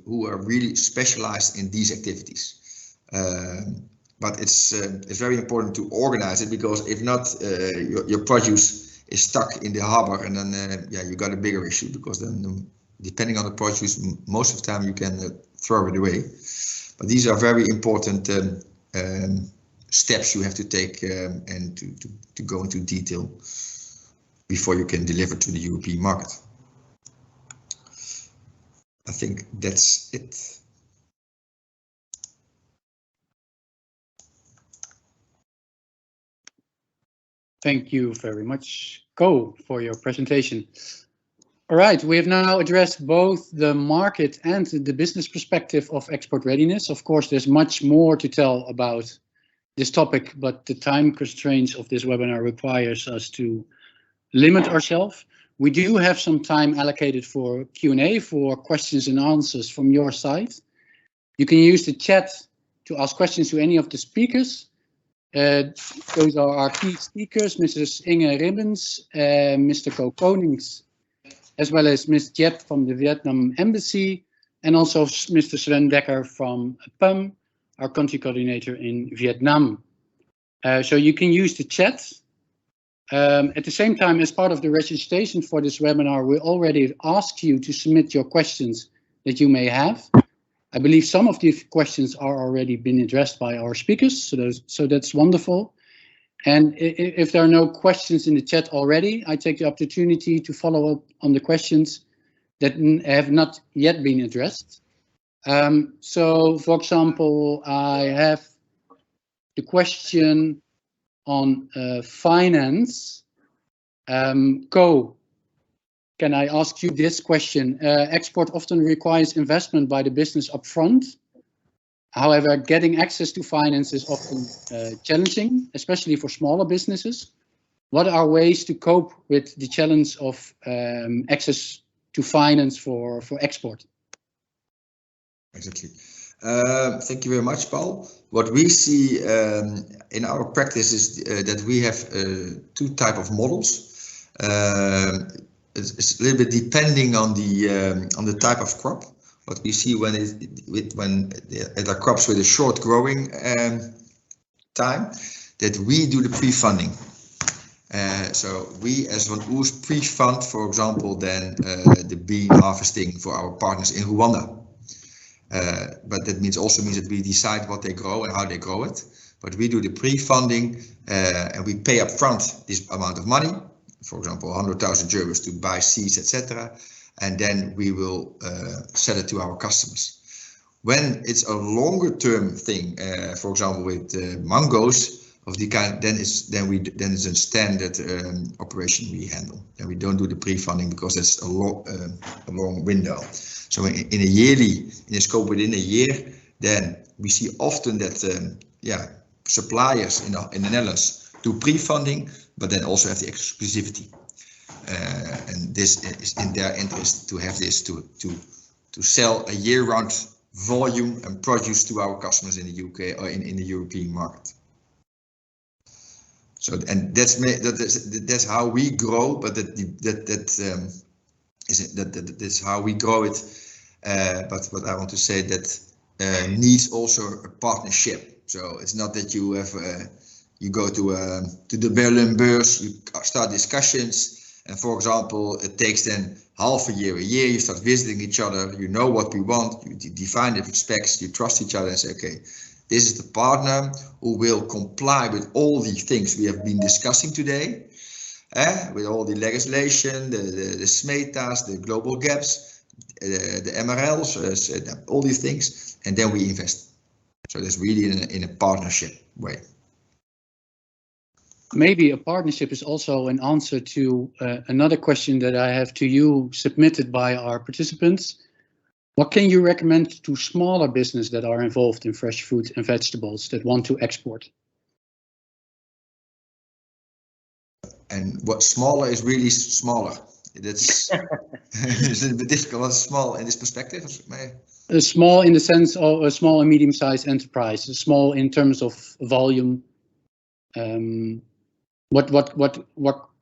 who are really specialized in these activities. but it's very important to organize it, because if not, your produce is stuck in the harbor, and then yeah, you got a bigger issue, because then depending on the produce, most of the time you can throw it away. But these are very important steps you have to take and to go into detail before you can deliver to the European market. I think that's it. Thank you very much, Co, for your presentation. All right, we have now addressed both the market and the business perspective of export readiness. Of course, there's much more to tell about this topic, but the time constraints of this webinar requires us to limit ourselves. We do have some time allocated for Q&A, for questions and answers from your side. You can use the chat to ask questions to any of the speakers. Those are our key speakers, Mrs. Inge Ribbens, Mr. Co Konings, as well as Ms. Jep from the Vietnam Embassy, and also Mr. Sven Dekker from PUM, our country coordinator in Vietnam. So you can use the chat. At the same time, as part of the registration for this webinar, we already asked you to submit your questions that you may have. I believe some of these questions are already been addressed by our speakers, so that's wonderful. And if there are no questions in the chat already, I take the opportunity to follow up on the questions that have not yet been addressed. So, for example, I have the question on finance. Co, can I ask you this question? Export often requires investment by the business upfront. However, getting access to finance is often challenging, especially for smaller businesses. What are ways to cope with the challenge of access to finance for export? Exactly. Thank you very much, Paul. What we see in our practice is that we have two types of models. It's a little bit depending on the type of crop. What we see when there are crops with a short growing time, that we do the pre-funding. So we as Van Oers pre-fund, for example, then the bean harvesting for our partners in Rwanda. But that means that we decide what they grow and how they grow it. But we do the pre-funding and we pay up front this amount of money, for example, 100,000 euros to buy seeds, etc. And then we will sell it to our customers. When it's a longer term thing, for example, with mangoes of the kind, then it's a standard operation we handle, and we don't do the pre-funding because it's a long window. So in a scope within a year, then we see often that suppliers in the Netherlands do pre-funding, but then also have the exclusivity. And this is in their interest to have this to sell a year-round volume and produce to our customers in the UK or in the European market. So and that's how we grow, but that's how we grow it. But what I want to say that needs also a partnership. So it's not that you have you go to the Berlin Beurs, you start discussions. And for example, it takes then half a year, you start visiting each other, you know what we want, you define the specs, you trust each other and say, okay, this is the partner who will comply with all the things we have been discussing today, with all the legislation, the SMETA's, the global gaps, the MRLs, all these things, and then we invest. So that's really in a partnership way. Maybe a partnership is also an answer to another question that I have to you submitted by our participants. What can you recommend to smaller businesses that are involved in fresh fruit and vegetables that want to export? And what smaller is really smaller. That's it's a bit difficult. What's small in this perspective? Small in the sense of a small and medium-sized enterprise. Small in terms of volume. What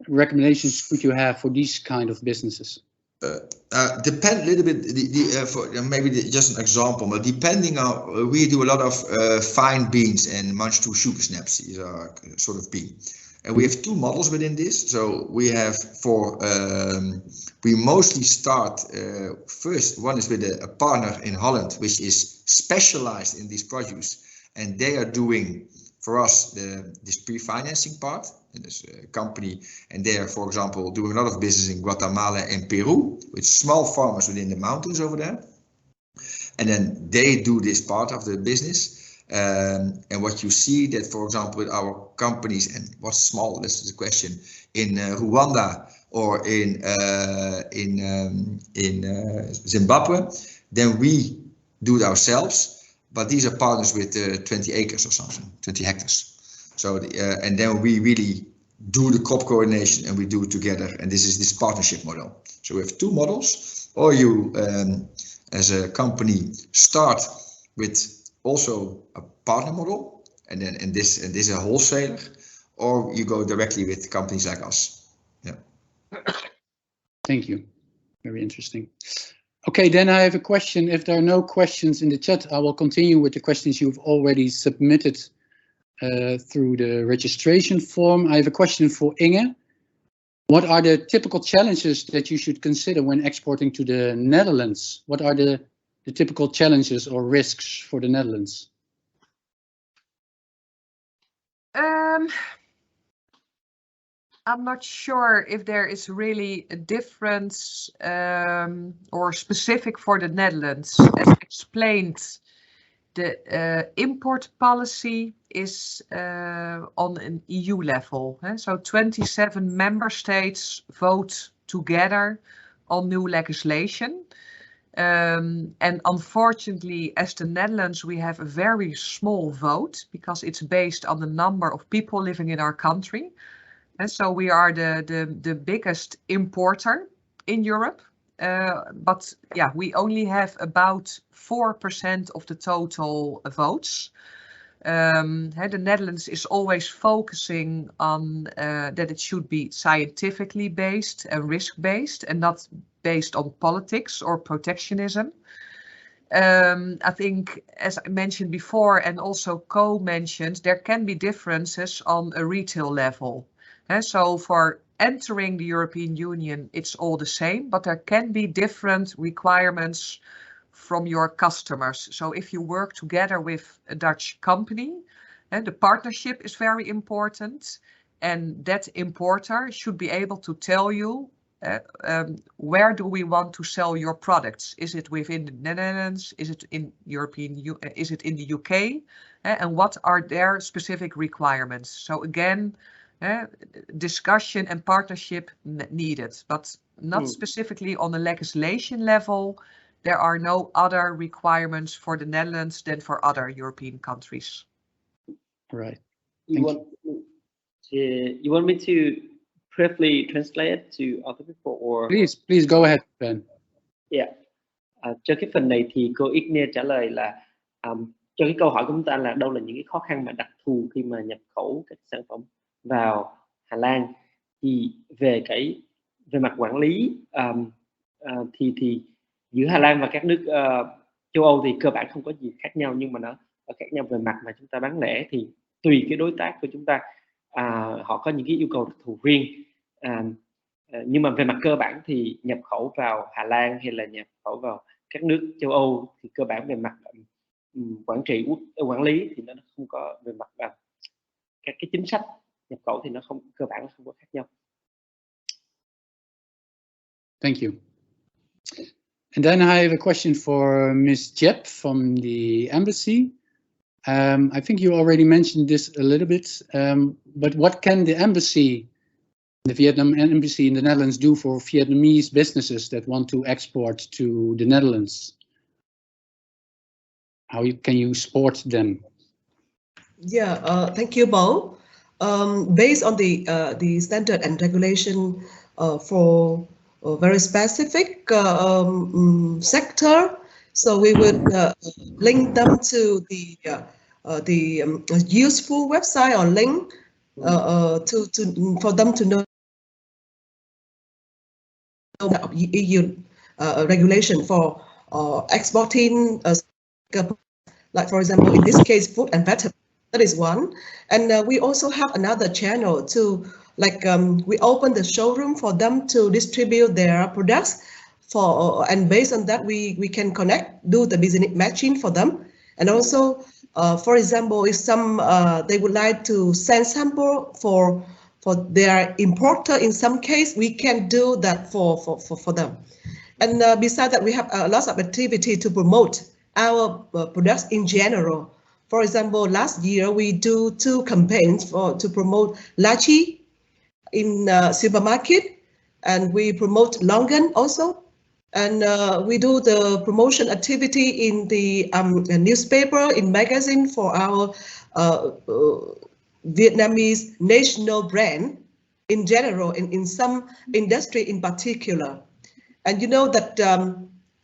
recommendations would you have for these kind of businesses? Depend a little bit. For maybe just an example, but depending on, we do a lot of fine beans and munch to sugar snaps. These are sort of bean, and we have two models within this. So we have we mostly start first. One is with a partner in Holland, which is specialized in this produce, and they are doing for us this pre-financing part. In this company, and they are, for example, doing a lot of business in Guatemala and Peru with small farmers within the mountains over there, and then they do this part of the business. And what you see that, for example, with our companies, and what's small, this is the question, in Rwanda or in Zimbabwe, then we do it ourselves, but these are partners with 20 acres or something, 20 hectares. So, and then we really do the crop coordination and we do it together. And this is this partnership model. So we have two models, or you, as a company, start with also a partner model, and then and this is a wholesaler, or you go directly with companies like us. Yeah. Thank you. Very interesting. Okay, then I have a question. If there are no questions in the chat, I will continue with the questions you've already submitted through the registration form. I have a question for Inge. What are the typical challenges that you should consider when exporting to the Netherlands? What are the typical challenges or risks for the Netherlands? I'm not sure if there is really a difference or specific for the Netherlands. As explained, the import policy is on an EU level. So 27 member states vote together on new legislation. And unfortunately, as the Netherlands, we have a very small vote because it's based on the number of people living in our country. And so we are the biggest importer in Europe. But yeah, we only have about 4% of the total votes. The Netherlands is always focusing on that it should be scientifically based and risk-based and not based on politics or protectionism. I think, as I mentioned before, and also Co mentioned, there can be differences on a retail level. So for entering the European Union, it's all the same, but there can be different requirements from your customers. So if you work together with a Dutch company, the partnership is very important, and that importer should be able to tell you where do we want to sell your products? Is it within the Netherlands? Is it in is it in the UK? And what are their specific requirements? So again, discussion and partnership needed, but not specifically on the legislation level. There are no other requirements for the Netherlands than for other European countries. Right. You want me to briefly translate it to other people, or please go ahead, Ben. Yeah. Cho cái phần này thì cô Inge trả lời là cho cái câu hỏi của chúng ta là đâu là những cái khó khăn mà đặc thù khi mà nhập khẩu các sản phẩm vào Hà Lan, thì về mặt quản lý thì giữa Hà Lan và các nước châu Âu thì cơ bản không có gì khác nhau, nhưng mà nó khác nhau về mặt mà chúng ta bán lẻ thì tùy cái đối tác của chúng ta họ có những cái yêu cầu đặc thù riêng, nhưng mà về mặt cơ bản thì nhập khẩu vào Hà Lan hay là nhập khẩu vào các nước châu Âu thì cơ bản về mặt quản lý thì nó không có, về mặt các cái chính sách nhập khẩu thì nó cơ bản không có khác nhau. Thank you. And then I have a question for Ms. Jep from the embassy. I think you already mentioned this a little bit, but what can the embassy, the Vietnam embassy in the Netherlands, do for Vietnamese businesses that want to export to the Netherlands? How can you support them? Yeah, thank you, Bo. Based on the standard and regulation for a very specific sector, so we would link them to the useful website or link for them to know of EU regulation for exporting, like for example, in this case, food and beverage. That is one. And we also have another channel to, like, we open the showroom for them to distribute their products and based on that, we can connect, do the business matching for them. And also, for example, if they would like to send sample for their importer, in some case, we can do that for them. And besides that, we have lots of activity to promote our products in general. For example, last year we do 2 campaigns to promote lychee in supermarket, and we promote longan also. And we do the promotion activity in the newspaper, in magazine for our Vietnamese national brand in general, in some industry in particular. And you know that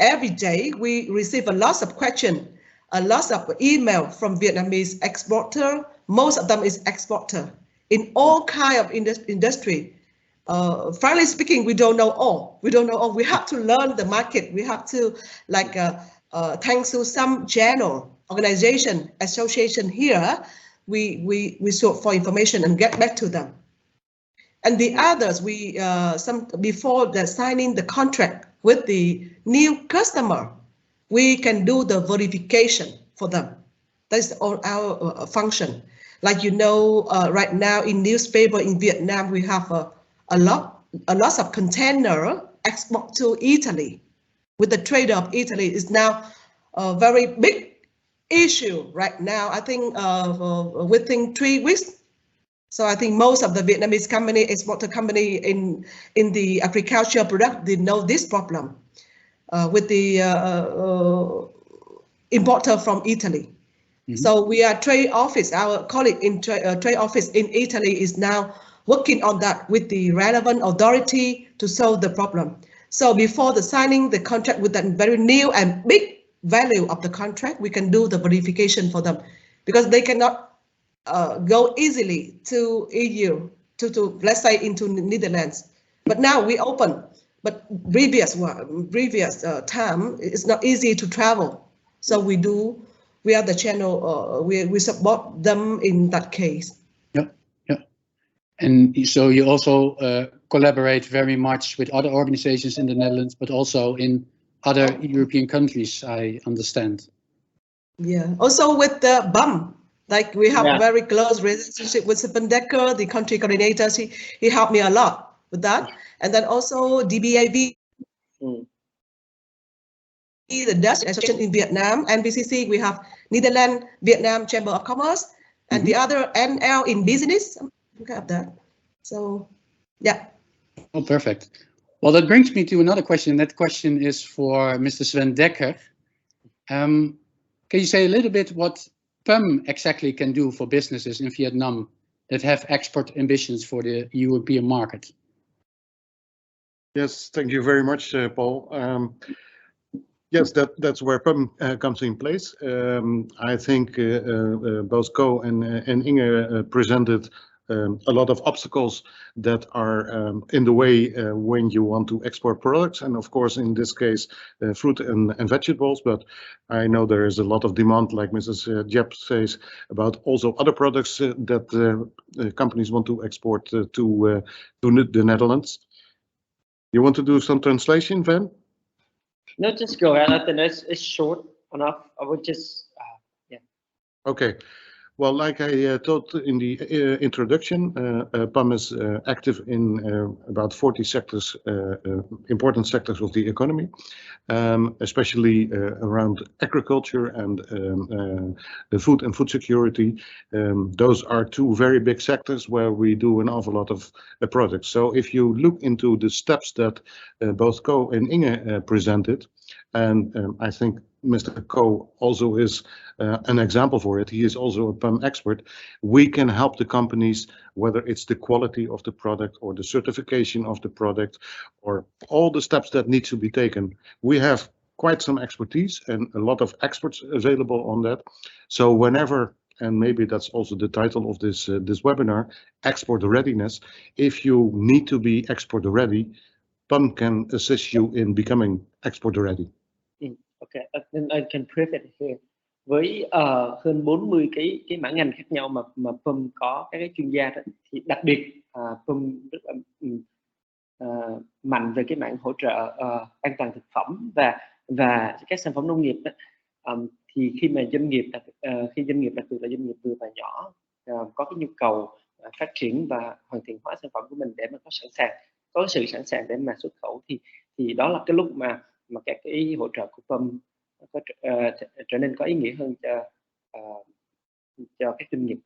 every day we receive a lot of questions, a lot of email from Vietnamese exporter. Most of them is exporter in all kind of industry. Frankly speaking, we don't know all. We don't know all. We have to learn the market. We have to, like, thanks to some channel, organization, association here, we sought for information and get back to them. And the others, before the signing the contract with the new customer, we can do the verification for them. That's all our function. Like, you know, right now in newspaper in Vietnam, we have a lot of container export to Italy. With the trade of Italy is now a very big issue right now. I think within 3 weeks. So I think most of the Vietnamese exporter company in the agriculture product, they know this problem with the importer from Italy. Mm-hmm. So we are trade office, our colleague in trade office in Italy is now working on that with the relevant authority to solve the problem. So before the signing the contract with that very new and big value of the contract, we can do the verification for them, because they cannot go easily to EU, to let's say into Netherlands. But now we open, but previous time it's not easy to travel. So we are the channel, we support them in that case. Yeah. And so you also collaborate very much with other organizations in the Netherlands, but also in other European countries, I understand. Yeah, also with the BAM, like we have a very close relationship with Stephen Decker, the country coordinator. He helped me a lot with that. And then also DBAV, the Dutch Association in Vietnam, and BCC, we have Netherlands, Vietnam Chamber of Commerce, and the other NL in business. We have that. So, yeah. Oh, perfect. Well, that brings me to another question. That question is for Mr. Sven Dekker. Can you say a little bit what PUM exactly can do for businesses in Vietnam that have export ambitions for the European market? Yes, thank you very much, Paul. Yes, that's where PUM comes in place. I think both Co and Inge presented a lot of obstacles that are in the way when you want to export products, and of course in this case fruit and vegetables, but I know there is a lot of demand, like Mrs. Jep says, about also other products that companies want to export to the Netherlands. You want to do some translation, Van? No, just go ahead. I think it's short enough. I would just yeah. Okay. Well, like I told in the introduction, PUM is active in about 40 sectors, important sectors of the economy, especially around agriculture and the food and food security. Those are 2 very big sectors where we do an awful lot of products. So if you look into the steps that both Co and Inge presented, and I think Mr. Co also is an example for it. He is also a PUM expert. We can help the companies, whether it's the quality of the product or the certification of the product or all the steps that need to be taken. We have quite some expertise and a lot of experts available on that. So whenever, and maybe that's also the title of this webinar, Export Readiness, if you need to be export ready, PUM can assist you in becoming export ready. Okay, then I can prove it here. Với hơn 40 cái mảng ngành khác nhau mà PUM có các cái chuyên gia đó, thì đặc biệt PUM rất là mạnh về cái mảng hỗ trợ an toàn thực phẩm và các sản phẩm nông nghiệp đó. Thì khi mà doanh nghiệp đặc biệt là doanh nghiệp vừa và nhỏ có cái nhu cầu phát triển và hoàn thiện hóa sản phẩm của mình để mà có sự sẵn sàng để mà xuất khẩu, thì đó là cái lúc mà các cái hỗ trợ của PUM trở nên có ý nghĩa hơn cho các doanh nghiệp.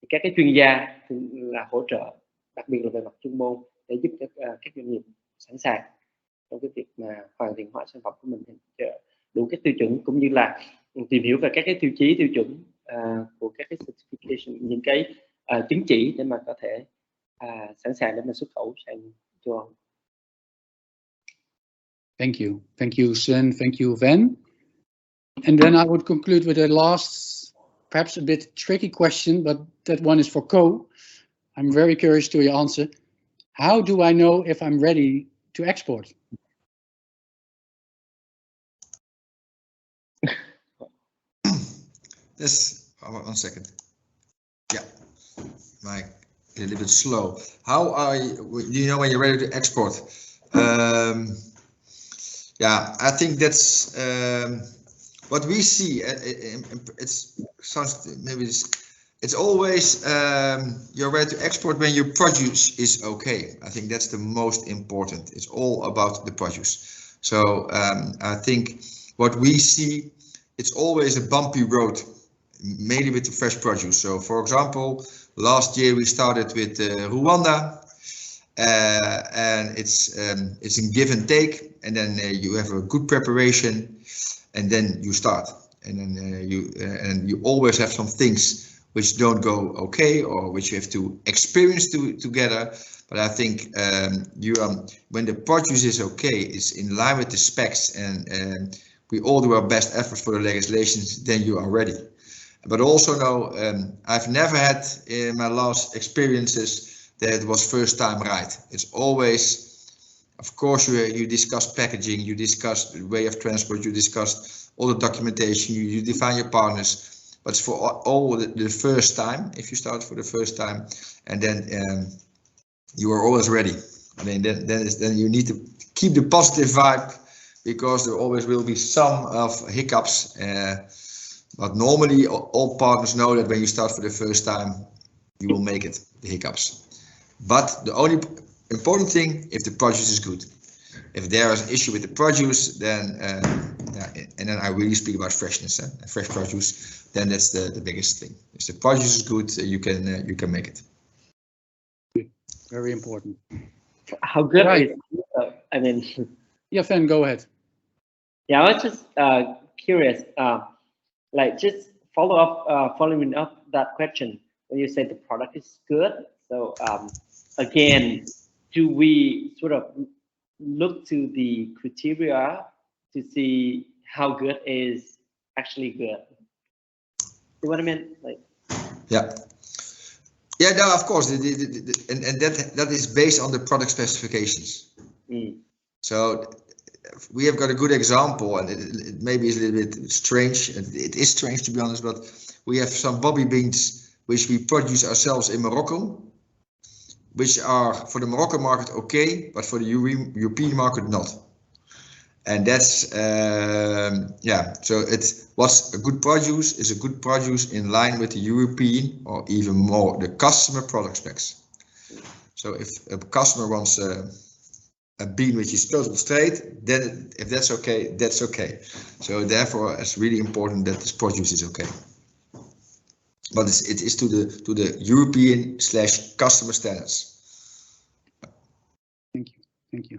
Thì các cái chuyên gia thì là hỗ trợ đặc biệt là về mặt chuyên môn để giúp các doanh nghiệp sẵn sàng trong cái việc mà hoàn thiện hóa sản phẩm của mình đủ các tiêu chuẩn, cũng như là tìm hiểu về các cái tiêu chuẩn của các cái Specification, những cái chứng chỉ để mà có thể sẵn sàng để mà xuất khẩu sang châu Âu. Thank you, Sven. Thank you, Ven. And then I would conclude with a last, perhaps a bit tricky question, but that one is for Co. I'm very curious to your answer. How do I know if I'm ready to export? This, 1 second. Yeah, a little bit slow. How are you know when you're ready to export? Yeah, I think that's what we see. It's always you're ready to export when your produce is okay. I think that's the most important. It's all about the produce. So I think what we see, it's always a bumpy road, mainly with the fresh produce. So for example, last year we started with Rwanda, and it's a give and take, and then you have a good preparation, and then you start, and then you always have some things which don't go okay, or which you have to experience together. But I think when the produce is okay, it's in line with the specs, and we all do our best efforts for the legislations, then you are ready. But also know, I've never had in my last experiences that it was first time right. It's always, of course, you discuss packaging, you discuss the way of transport, you discuss all the documentation, you define your partners. But it's for all the first time, if you start for the first time, and then you are always ready. I mean, then you need to keep the positive vibe, because there always will be some of hiccups. But normally all partners know that when you start for the first time, you will make it, the hiccups. But the only important thing, if the produce is good. If there is an issue with the produce, then and then I really speak about freshness, fresh produce, then that's the biggest thing. If the produce is good, you can make it. Very important. How good Right. is I mean, Yeah, Fen, go ahead. yeah, I was just curious, like just following up that question when you say the product is good. So again, do we sort of look to the criteria to see how good is actually good? See what I mean? Like, yeah, no, of course, and that is based on the product specifications. So we have got a good example, and it maybe is a little bit strange. It is strange, to be honest, but we have some bobby beans which we produce ourselves in Morocco, which are for the Moroccan market okay, but for the European market not. And that's yeah. So what's a good produce is a good produce in line with the European, or even more, the customer product specs. So if a customer wants a bean which is total straight, then if that's okay, that's okay. So therefore, it's really important that this produce is okay. But it is to the European / customer standards. Thank you.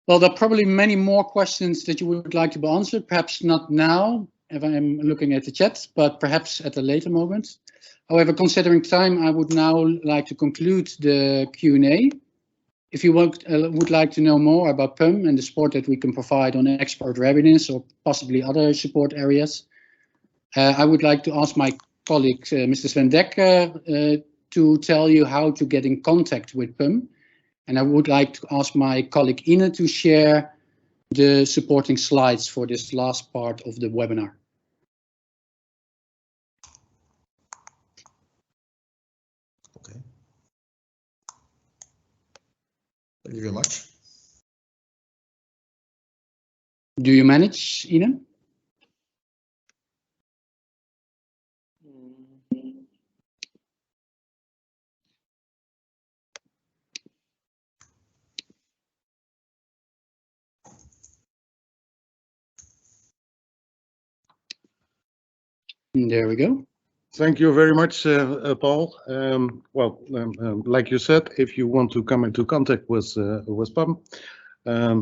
Well, there are probably many more questions that you would like to be answered. Perhaps not now, if I'm looking at the chat, but perhaps at a later moment. However, considering time, I would now like to conclude the Q&A. If you would like to know more about PUM and the support that we can provide on export readiness, or possibly other support areas, I would like to ask my colleague, Mr. Sven Dekker, to tell you how to get in contact with PUM And I would like to ask my colleague Inge to share the supporting slides for this last part of the webinar. Okay. Thank you very much. Do you manage, Inge? There we go. Thank you very much, Paul. Like you said, if you want to come into contact with PUM,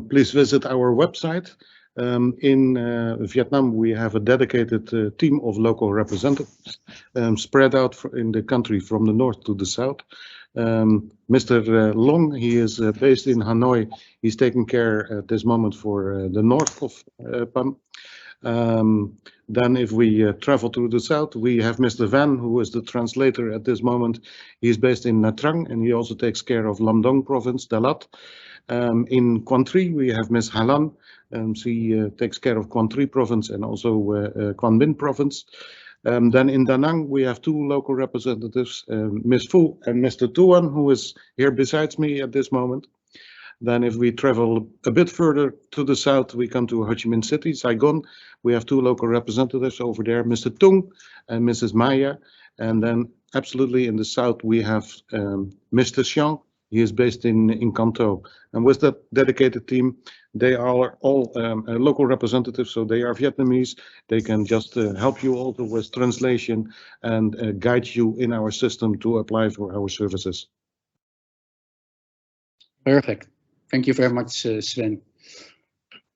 please visit our website. In Vietnam, we have a dedicated team of local representatives spread out in the country from the north to the south. Mr. Long, he is based in Hanoi. He's taking care at this moment for the north of PUM. Then if we travel to the south, we have Mr. Van, who is the translator at this moment. He's based in Nha Trang, and he also takes care of Lam Dong province, Dalat. In Quang Tri, we have Ms. Halan. She takes care of Quang Tri province and also Quang Binh province. Then in Da Nang, we have two local representatives, Ms. Phu and Mr. Tuan, who is here besides me at this moment. Then if we travel a bit further to the south, we come to Ho Chi Minh City, Saigon. We have two local representatives over there, Mr. Tung and Mrs. Maya. And then absolutely in the south, we have Mr. Xiang. He is based in Kanto. And with that dedicated team, they are all local representatives, so they are Vietnamese. They can just help you also with translation and guide you in our system to apply for our services. Perfect. Thank you very much, Sven.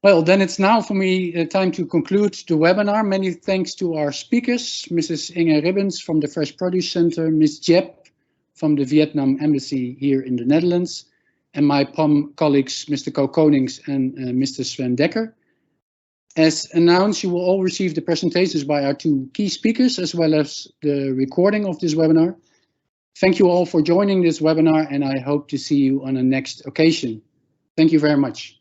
Well, then it's now for me time to conclude the webinar. Many thanks to our speakers, Mrs. Inge Ribbens from the Fresh Produce Center, Ms. Jep from the Vietnam Embassy here in the Netherlands, and my PUM colleagues, Mr. Co Konings and Mr. Sven Dekker. As announced, you will all receive the presentations by our two key speakers, as well as the recording of this webinar. Thank you all for joining this webinar, and I hope to see you on a next occasion. Thank you very much.